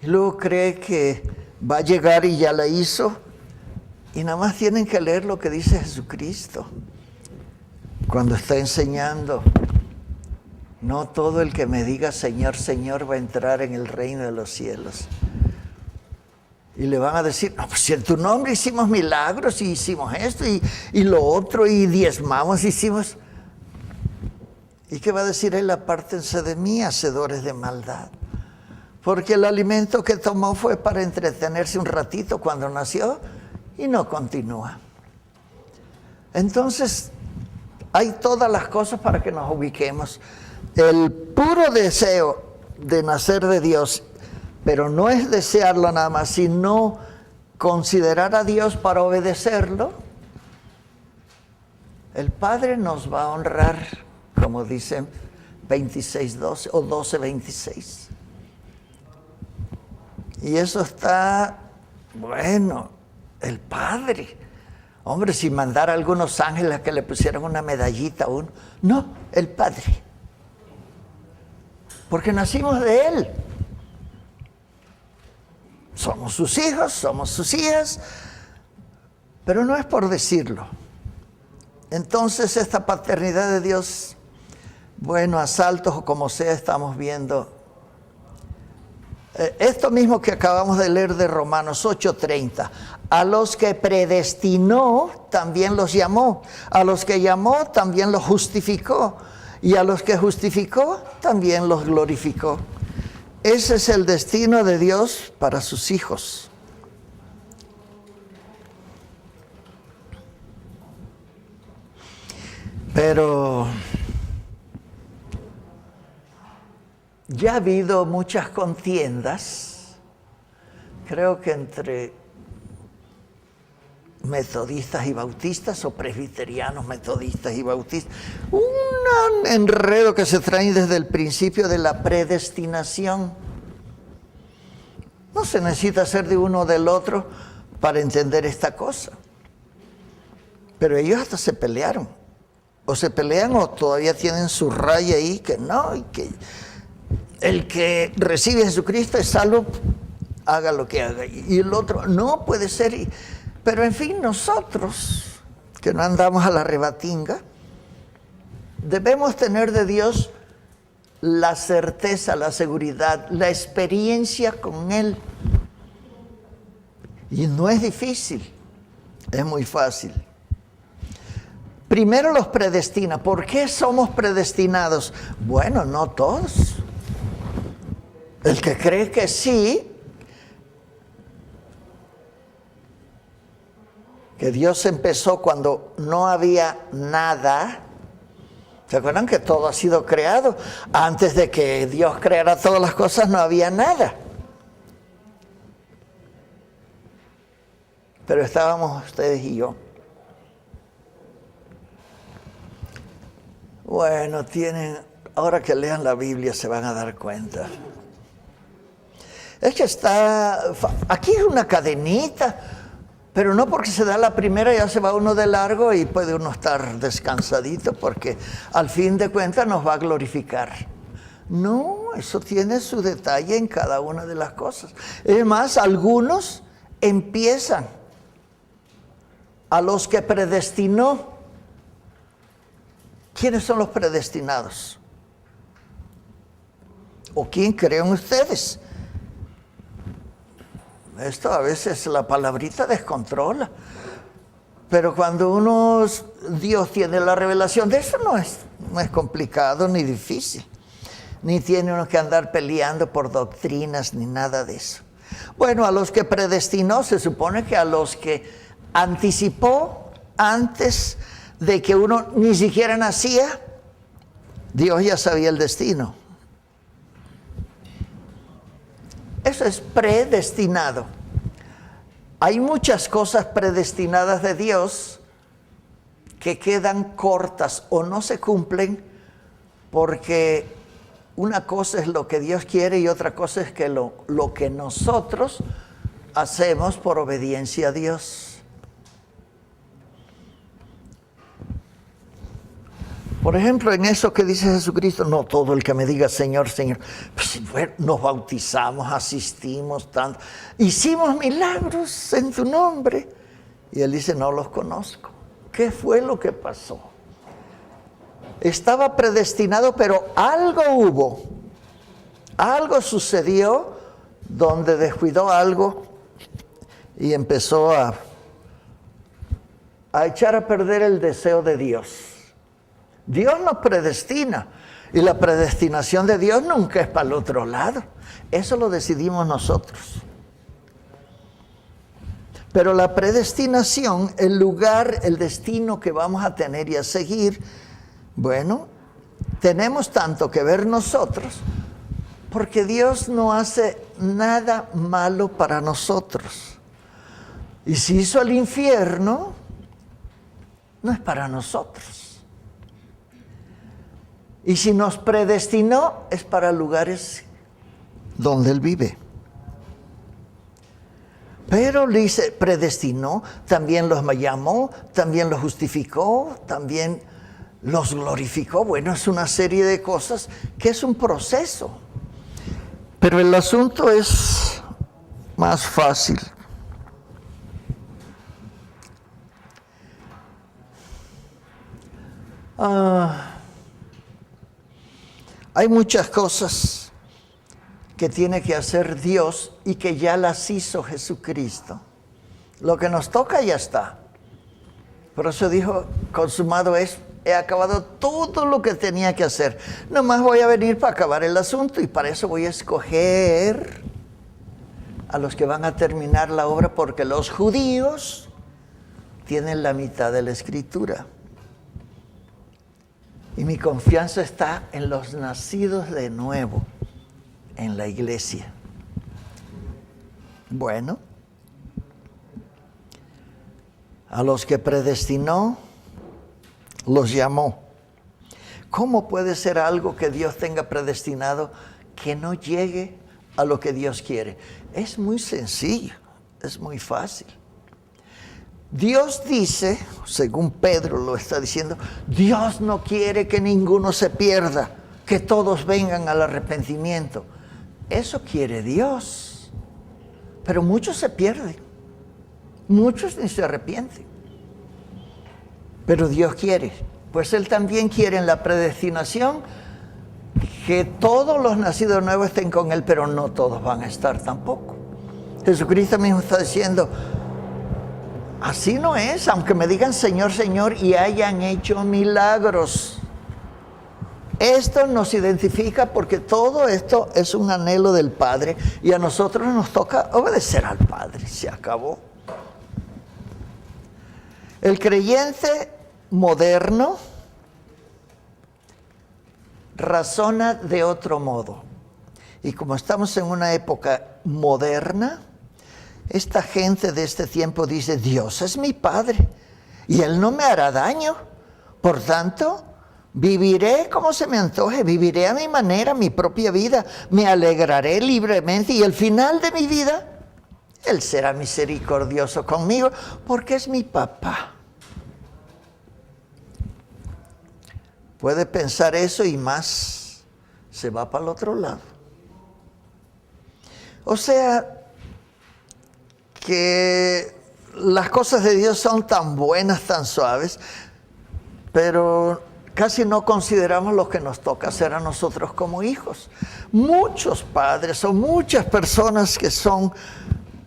y luego cree que va a llegar y ya la hizo, y nada más tienen que leer lo que dice Jesucristo cuando está enseñando. No todo el que me diga Señor, Señor va a entrar en el reino de los cielos. Y le van a decir, no, pues si en tu nombre hicimos milagros y hicimos esto y lo otro y diezmamos, hicimos. ¿Y qué va a decir él? Apártense de mí, hacedores de maldad. Porque el alimento que tomó fue para entretenerse un ratito cuando nació y no continúa. Entonces, hay todas las cosas para que nos ubiquemos. El puro deseo de nacer de Dios, pero no es desearlo nada más, sino considerar a Dios para obedecerlo. El Padre nos va a honrar, como dicen 26:12 o 12:26. Y eso está, bueno, el Padre. Hombre, si mandara a algunos ángeles a que le pusieran una medallita a uno. No, el Padre. Porque nacimos de Él. Somos sus hijos, somos sus hijas, pero no es por decirlo. Entonces esta paternidad de Dios, bueno, a saltos o como sea, estamos viendo esto mismo que acabamos de leer de Romanos 8:30. A los que predestinó, también los llamó. A los que llamó, también los justificó. Y a los que justificó, también los glorificó. Ese es el destino de Dios para sus hijos. Pero ya ha habido muchas contiendas, creo que entre metodistas y bautistas, o presbiterianos, metodistas y bautistas, un enredo que se trae desde el principio de la predestinación. No se necesita ser de uno o del otro para entender esta cosa. Pero ellos hasta se pelearon. O se pelean o todavía tienen su raya ahí, que no, y que el que recibe a Jesucristo es salvo, haga lo que haga. Y el otro, no puede ser. Pero en fin, nosotros, que no andamos a la rebatinga, debemos tener de Dios la certeza, la seguridad, la experiencia con Él. Y no es difícil, es muy fácil. Primero los predestina. ¿Por qué somos predestinados? Bueno, no todos. El que cree que sí, que Dios empezó cuando no había nada. ¿Se acuerdan que todo ha sido creado? Antes de que Dios creara todas las cosas no había nada. Pero estábamos ustedes y yo. Bueno, ahora que lean la Biblia se van a dar cuenta. Es que aquí es una cadenita, pero no porque se da la primera ya se va uno de largo y puede uno estar descansadito porque al fin de cuentas nos va a glorificar. No, eso tiene su detalle en cada una de las cosas. Es más, algunos empiezan a los que predestinó. ¿Quiénes son los predestinados? ¿O quién creen ustedes? Esto a veces la palabrita descontrola. Pero cuando Dios tiene la revelación de eso, no es complicado ni difícil. Ni tiene uno que andar peleando por doctrinas ni nada de eso. Bueno, a los que predestinó, se supone que a los que anticipó antes de que uno ni siquiera nacía, Dios ya sabía el destino. Eso es predestinado. Hay muchas cosas predestinadas de Dios que quedan cortas o no se cumplen porque una cosa es lo que Dios quiere y otra cosa es que lo que nosotros hacemos por obediencia a Dios. Por ejemplo, en eso que dice Jesucristo, no todo el que me diga Señor, Señor, pues, bueno, nos bautizamos, asistimos tanto, hicimos milagros en tu nombre. Y él dice, no los conozco. ¿Qué fue lo que pasó? Estaba predestinado, pero algo hubo. Algo sucedió donde descuidó algo y empezó a echar a perder el deseo de Dios. Dios nos predestina y la predestinación de Dios nunca es para el otro lado. Eso lo decidimos nosotros. Pero la predestinación, el lugar, el destino que vamos a tener y a seguir, bueno, tenemos tanto que ver nosotros porque Dios no hace nada malo para nosotros. Y si hizo el infierno, no es para nosotros. Y si nos predestinó, es para lugares donde Él vive. Pero dice, predestinó, también los llamó, también los justificó, también los glorificó. Bueno, es una serie de cosas que es un proceso. Pero el asunto es más fácil. Hay muchas cosas que tiene que hacer Dios y que ya las hizo Jesucristo. Lo que nos toca ya está. Por eso dijo, consumado es, he acabado todo lo que tenía que hacer. Nomás voy a venir para acabar el asunto y para eso voy a escoger a los que van a terminar la obra porque los judíos tienen la mitad de la Escritura. Y mi confianza está en los nacidos de nuevo, en la iglesia. Bueno, a los que predestinó, los llamó. ¿Cómo puede ser algo que Dios tenga predestinado que no llegue a lo que Dios quiere? Es muy sencillo, es muy fácil. Dios dice, según Pedro lo está diciendo, Dios no quiere que ninguno se pierda, que todos vengan al arrepentimiento. Eso quiere Dios. Pero muchos se pierden, muchos ni se arrepienten. Pero Dios quiere, pues Él también quiere en la predestinación que todos los nacidos de nuevo estén con Él, pero no todos van a estar tampoco. Jesucristo mismo está diciendo, así no es, aunque me digan Señor, Señor y hayan hecho milagros. Esto nos identifica porque todo esto es un anhelo del Padre y a nosotros nos toca obedecer al Padre. Se acabó. El creyente moderno razona de otro modo. Y como estamos en una época moderna, esta gente de este tiempo dice, Dios es mi Padre y Él no me hará daño. Por tanto, Viviré como se me antoje, viviré a mi manera, mi propia vida, me alegraré libremente y al final de mi vida, Él será misericordioso conmigo porque es mi papá. Puede pensar eso y más, se va para el otro lado. O sea, que las cosas de Dios son tan buenas, tan suaves, pero casi no consideramos lo que nos toca hacer a nosotros como hijos. Muchos padres o muchas personas que son,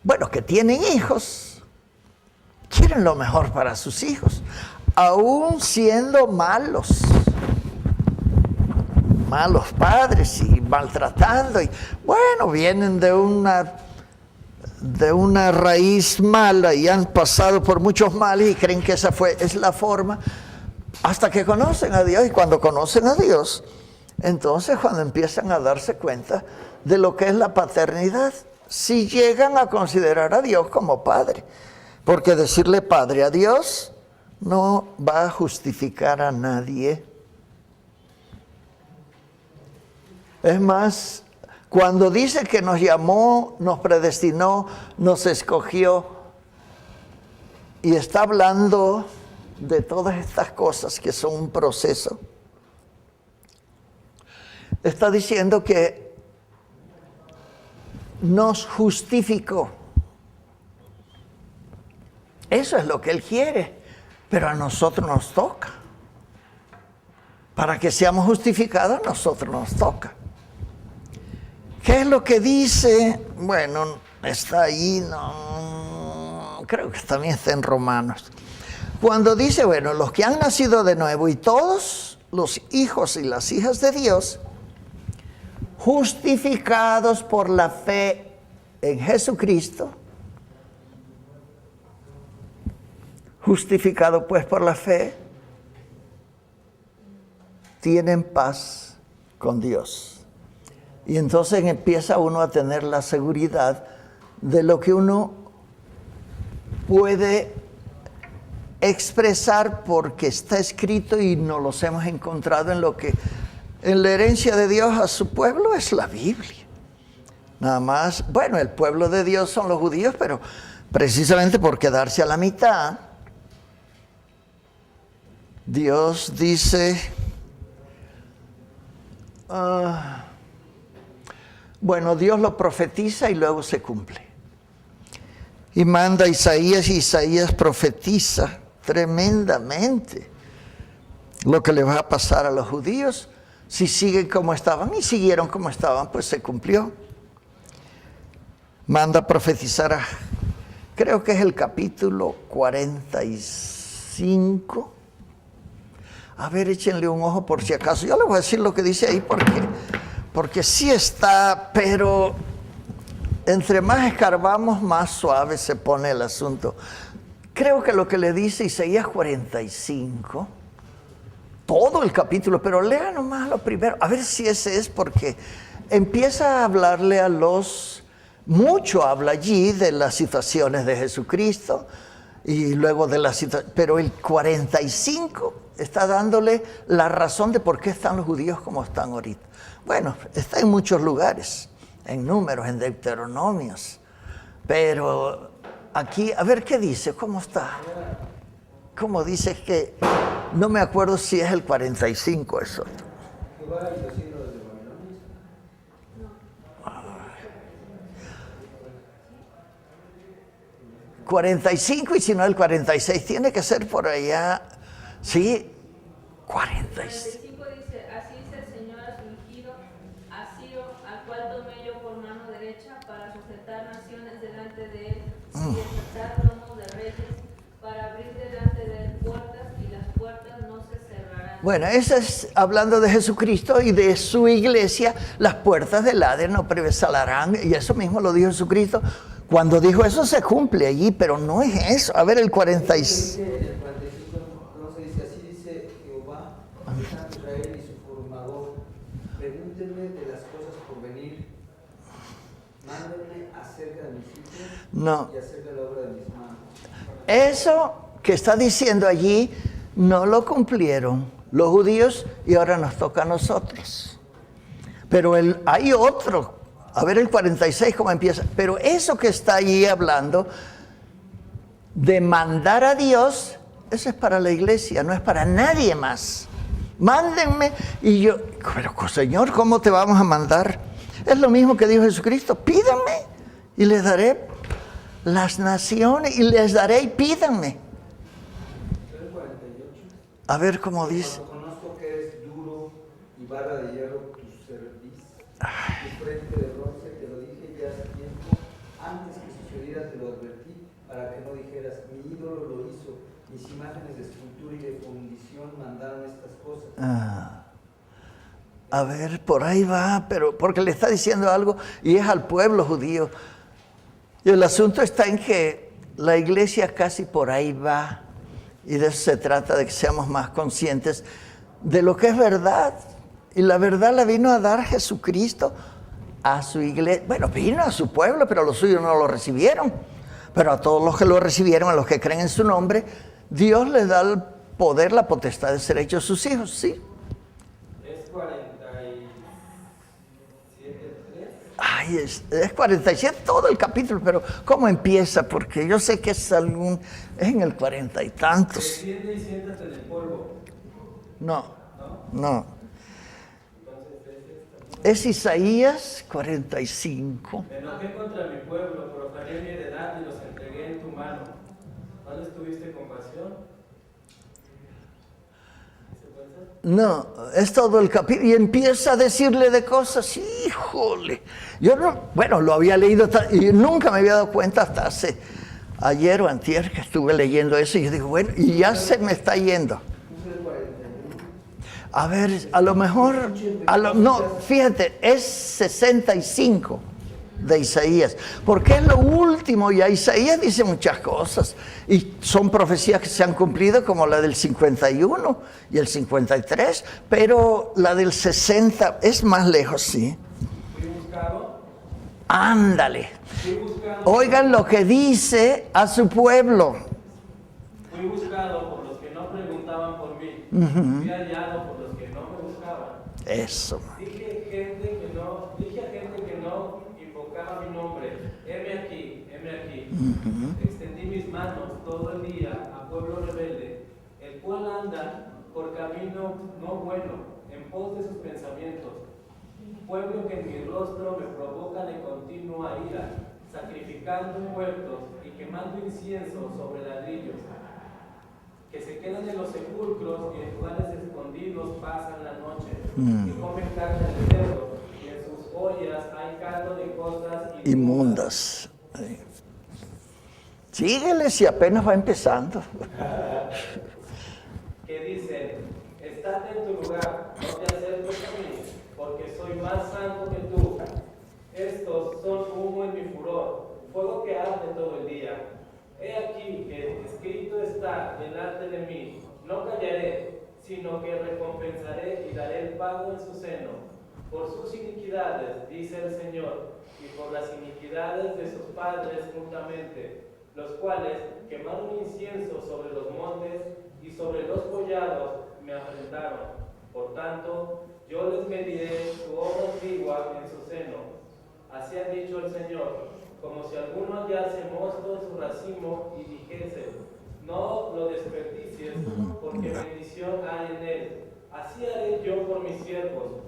bueno, que tienen hijos, quieren lo mejor para sus hijos, aún siendo malos padres y maltratando. Y bueno, vienen de una raíz mala y han pasado por muchos males y creen que esa es la forma. Hasta que conocen a Dios, y cuando conocen a Dios, entonces cuando empiezan a darse cuenta de lo que es la paternidad, si llegan a considerar a Dios como Padre, porque decirle Padre a Dios no va a justificar a nadie. Es más, cuando dice que nos llamó, nos predestinó, nos escogió, y está hablando de todas estas cosas que son un proceso, está diciendo que nos justificó. Eso es lo que Él quiere, pero a nosotros nos toca. Para que seamos justificados, a nosotros nos toca. ¿Qué es lo que dice? Bueno, está ahí, no, creo que también está en Romanos. Cuando dice, bueno, los que han nacido de nuevo y todos los hijos y las hijas de Dios, justificados por la fe en Jesucristo, justificado pues por la fe, tienen paz con Dios. Y entonces empieza uno a tener la seguridad de lo que uno puede expresar porque está escrito y nos los hemos encontrado en lo que en la herencia de Dios a su pueblo es la Biblia. Nada más, bueno, el pueblo de Dios son los judíos, pero precisamente por quedarse a la mitad, Dios dice, bueno, Dios lo profetiza y luego se cumple. Y manda a Isaías y Isaías profetiza tremendamente lo que le va a pasar a los judíos si siguen como estaban, y siguieron como estaban, pues se cumplió. Manda a profetizar creo que es el capítulo 45. A ver, échenle un ojo por si acaso. Yo le voy a decir lo que dice ahí porque sí está, pero entre más escarbamos, más suave se pone el asunto. Creo que lo que le dice Isaías 45, todo el capítulo, pero lea nomás lo primero, a ver si ese es, porque empieza a hablarle mucho habla allí de las situaciones de Jesucristo, y luego de la situación, pero el 45 está dándole la razón de por qué están los judíos como están ahorita. Bueno, está en muchos lugares, en Números, en Deuteronomios, pero aquí, a ver qué dice, ¿cómo está? ¿Cómo dice que? No me acuerdo si es el 45 eso. Jehová y los hijos de Babilonia. 45 y si no el 46, tiene que ser por allá, sí, 46. 45 dice, así dice el Señor a su ungido, a Ciro, al cual tomé yo por mano derecha para sujetar naciones delante de él y desatar lomos de reyes, para abrir delante de él puertas y las puertas no se cerrarán. Bueno, eso es hablando de Jesucristo y de su iglesia, las puertas del Hades no prevalecerán, y eso mismo lo dijo Jesucristo. Cuando dijo eso se cumple allí, pero no es eso. A ver el 46. En el 45 no se dice, así dice Jehová, Santo Israel y su formador. Pregúntenme de las cosas por venir. Mándenme acerca de mis hijos y acerca de la obra de mis manos. Eso que está diciendo allí no lo cumplieron los judíos y ahora nos toca a nosotros. Pero hay otro, a ver el 46 cómo empieza, pero eso que está ahí hablando de mandar a Dios, eso es para la iglesia, no es para nadie más. Mándenme y yo, pero Señor, ¿cómo te vamos a mandar? Es lo mismo que dijo Jesucristo, pídanme y les daré las naciones y les daré y pídanme. A ver cómo dice. Cuando conozco que eres duro y barra de hierro tu cerviz, tu frente de bronce, te lo dije ya hace tiempo, antes que sucediera te lo advertí, para que no dijeras, mi ídolo lo hizo, mis imágenes de escultura y de fundición mandaron estas cosas. A ver, por ahí va, pero porque le está diciendo algo y es al pueblo judío. Y el asunto está en que la iglesia casi por ahí va. Y de eso se trata, de que seamos más conscientes de lo que es verdad. Y la verdad la vino a dar Jesucristo a su iglesia. Bueno, vino a su pueblo, pero los suyos no lo recibieron. Pero a todos los que lo recibieron, a los que creen en su nombre, Dios les da el poder, la potestad de ser hechos sus hijos, ¿sí? Es 47:3. Ay, es 47 todo el capítulo, pero ¿cómo empieza? Porque yo sé que es en el 40 y tantos. Desciende y siéntate en el polvo. No. Entonces Es Isaías 45. me enojé contra mi pueblo, profané mi heredad y los entregué en tu mano. ¿No les tuviste compasión? No, es todo el capítulo y empieza a decirle de cosas, híjole. Yo no, bueno, lo había leído y nunca me había dado cuenta hasta ayer o antier que estuve leyendo eso y yo digo, bueno, y ya se me está yendo. A ver, a lo mejor, no, fíjate, es 65 de Isaías, porque es lo último, y Isaías dice muchas cosas, y son profecías que se han cumplido, como la del 51 y el 53, pero la del 60 es más lejos, sí. Fui buscado. Ándale. Fui buscado. Oigan lo que dice a su pueblo. Fui buscado por los que no preguntaban por mí. Fui hallado por los que no me buscaban. Eso. Dije a gente que no invocaba mi nombre, heme aquí, heme aquí. Extendí mis manos todo el día a pueblo rebelde, el cual anda por camino no bueno, en pos de sus pensamientos. Pueblo que en mi rostro me provoca de continua ira, sacrificando muertos y quemando incienso sobre ladrillos, que se quedan en los sepulcros y en lugares escondidos pasan la noche, que comen carne de cerdo, y en sus ollas hay caldo de cosas Inmundas. Síguele si apenas va empezando. que dicen, estate en tu lugar, no te acerques a mí, porque soy más santo que tú. Estos son humo en mi furor, fuego que arde todo el día. He aquí que escrito está delante de mí, no callaré, sino que recompensaré y daré el pago en su seno. Por sus iniquidades, dice el Señor, y por las iniquidades de sus padres juntamente, los cuales quemaron incienso sobre los montes y sobre los collados me afrentaron. Por tanto, yo les mediré su obra antigua en su seno. Así ha dicho el Señor, como si alguno hallase mosto en su racimo y dijese, no lo desperdicies, porque bendición hay en él. Así haré yo por mis siervos,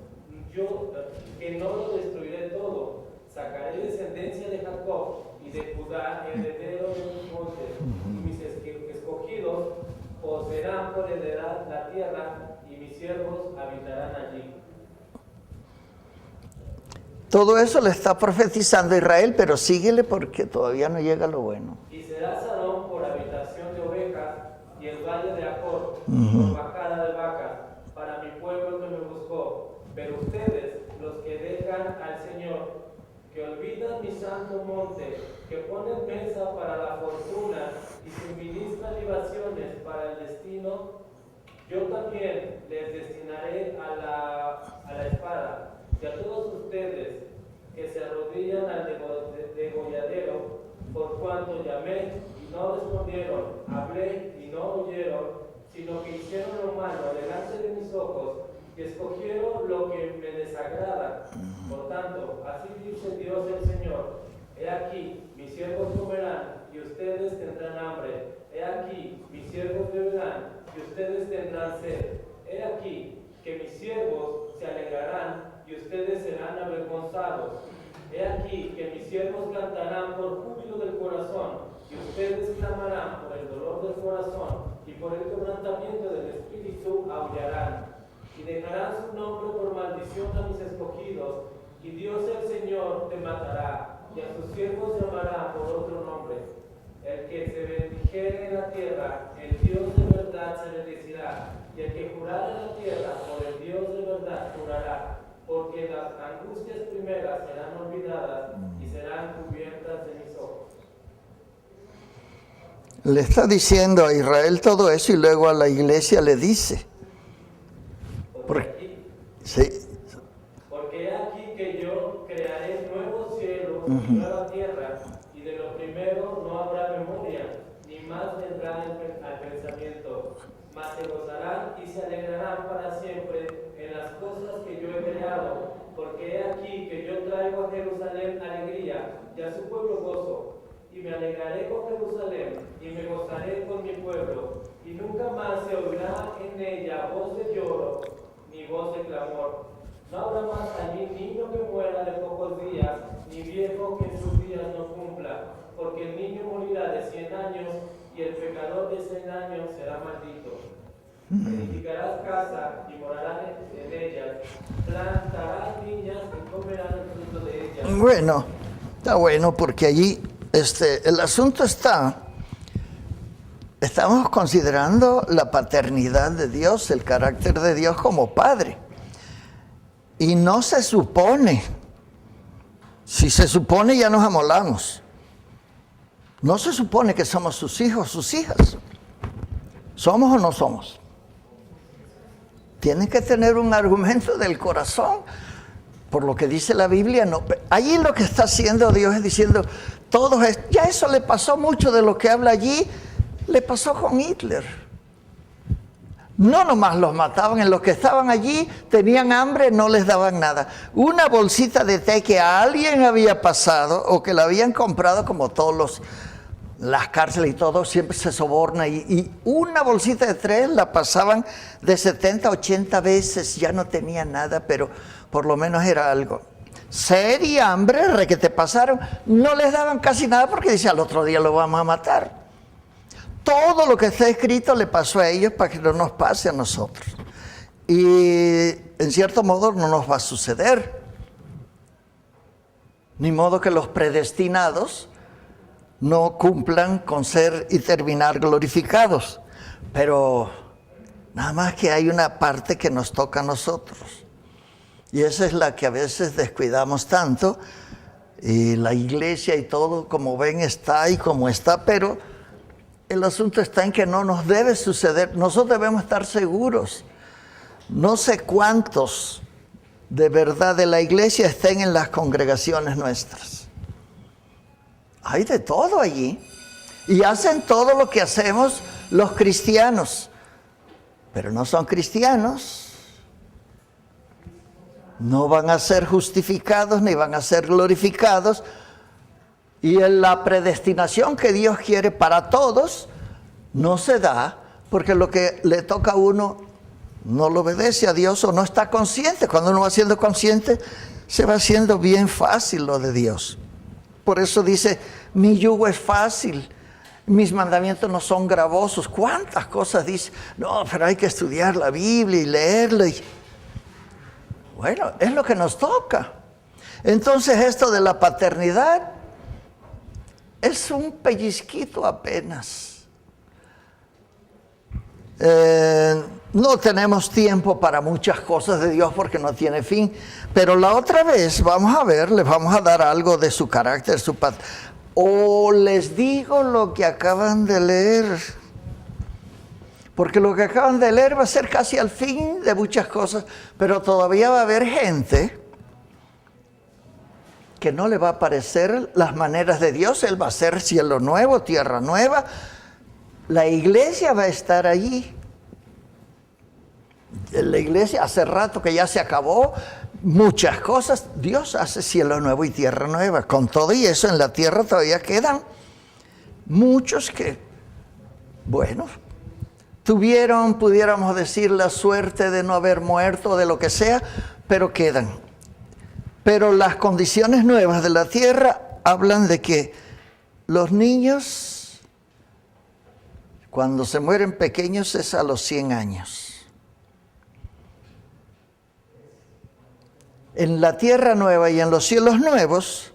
yo que no lo destruiré todo. Sacaré descendencia de Jacob y de Judá, heredero de mis montes, y mis escogidos poseerán por heredad la tierra, y mis siervos habitarán allí. Todo eso le está profetizando a Israel, pero síguele porque todavía no llega lo bueno. Y será Sarón por habitación de ovejas, y el valle de Acor por bajada de vacas, para mi pueblo que me buscó. Pero ustedes, los que dejan al Señor, que olvidan mi santo monte, que ponen mesa para la fortuna y suministran libaciones para el destino, yo también les destinaré a la espada. Y a todos ustedes que se arrodillan al degolladero, por cuanto llamé y no respondieron, hablé y no oyeron, sino que hicieron lo malo delante de mis ojos y escogieron lo que me desagrada. Por tanto, así dice Dios el Señor: He aquí, mis siervos comerán y ustedes tendrán hambre. He aquí, mis siervos beberán y ustedes tendrán sed. He aquí, que mis siervos se alegrarán y ustedes serán avergonzados. He aquí, que mis siervos cantarán por júbilo del corazón y ustedes clamarán por el dolor del corazón y por el quebrantamiento del espíritu aullarán. Y dejarán su nombre por maldición a mis escogidos, y Dios el Señor te matará, y a sus siervos llamará por otro nombre. El que se bendijere en la tierra, el Dios de verdad se bendecirá, y el que jurara en la tierra, por el Dios de verdad jurará, porque las angustias primeras serán olvidadas y serán cubiertas de mis ojos. Le está diciendo a Israel todo eso y luego a la iglesia le dice. Sí. Porque he aquí que yo crearé nuevos cielos y nueva tierra, y de lo primero no habrá memoria, ni más vendrá al pensamiento, mas se gozarán y se alegrarán para siempre en las cosas que yo he creado, porque he aquí que yo traigo a Jerusalén alegría y a su pueblo gozo, y me alegraré con Jerusalén y me gozaré con mi pueblo, y nunca más se oirá en ella voz de lloro ni voz de clamor. No habrá más allí niño que muera de pocos días, ni viejo que en sus días no cumpla, porque el niño morirá de 100 años y el pecador de 100 años será maldito. Edificarás casa y morarás en ellas, plantarás viñas y comerás el fruto de ellas. Bueno, está bueno porque allí el asunto estamos considerando la paternidad de Dios, el carácter de Dios como Padre. Y no se supone, si se supone ya nos amolamos. No se supone que somos sus hijos, sus hijas. ¿Somos o no somos? Tienen que tener un argumento del corazón. Por lo que dice la Biblia, no. Allí lo que está haciendo Dios es diciendo, ya eso le pasó mucho de lo que habla allí, le pasó con Hitler. No nomás los mataban, en los que estaban allí tenían hambre, no les daban nada. Una bolsita de té que a alguien había pasado o que la habían comprado, como todos las cárceles y todo, siempre se soborna. Y una bolsita de té la pasaban de 70 a 80 veces, ya no tenía nada, pero por lo menos era algo. Sed y hambre, que te pasaron, no les daban casi nada porque decía, al otro día lo vamos a matar. Todo lo que está escrito le pasó a ellos para que no nos pase a nosotros. Y en cierto modo no nos va a suceder. Ni modo que los predestinados no cumplan con ser y terminar glorificados. Pero nada más que hay una parte que nos toca a nosotros. Y esa es la que a veces descuidamos tanto. Y la iglesia y todo, como ven, está y como está, pero el asunto está en que no nos debe suceder. Nosotros debemos estar seguros. No sé cuántos de verdad de la iglesia estén en las congregaciones nuestras. Hay de todo allí. Y hacen todo lo que hacemos los cristianos. Pero no son cristianos. No van a ser justificados ni van a ser glorificados. Y en la predestinación que Dios quiere para todos no se da porque lo que le toca a uno no lo obedece a Dios o no está consciente. Cuando uno va siendo consciente, se va haciendo bien fácil lo de Dios. Por eso dice, mi yugo es fácil, mis mandamientos no son gravosos. ¿Cuántas cosas dice? No, pero hay que estudiar la Biblia y leerla. Bueno, es lo que nos toca. Entonces esto de la paternidad es un pellizquito apenas. No tenemos tiempo para muchas cosas de Dios porque no tiene fin. Pero la otra vez vamos a ver, les vamos a dar algo de su carácter, su o les digo lo que acaban de leer. Porque lo que acaban de leer va a ser casi al fin de muchas cosas. Pero todavía va a haber gente que no le va a parecer las maneras de Dios. Él va a ser cielo nuevo, tierra nueva. La iglesia va a estar allí. La iglesia hace rato que ya se acabó muchas cosas. Dios hace cielo nuevo y tierra nueva. Con todo y eso, en la tierra todavía quedan muchos que, bueno, tuvieron, pudiéramos decir, la suerte de no haber muerto o de lo que sea, pero quedan. Pero las condiciones nuevas de la tierra hablan de que los niños, cuando se mueren pequeños, es a los 100 años. En la tierra nueva y en los cielos nuevos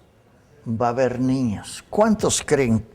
va a haber niños. ¿Cuántos creen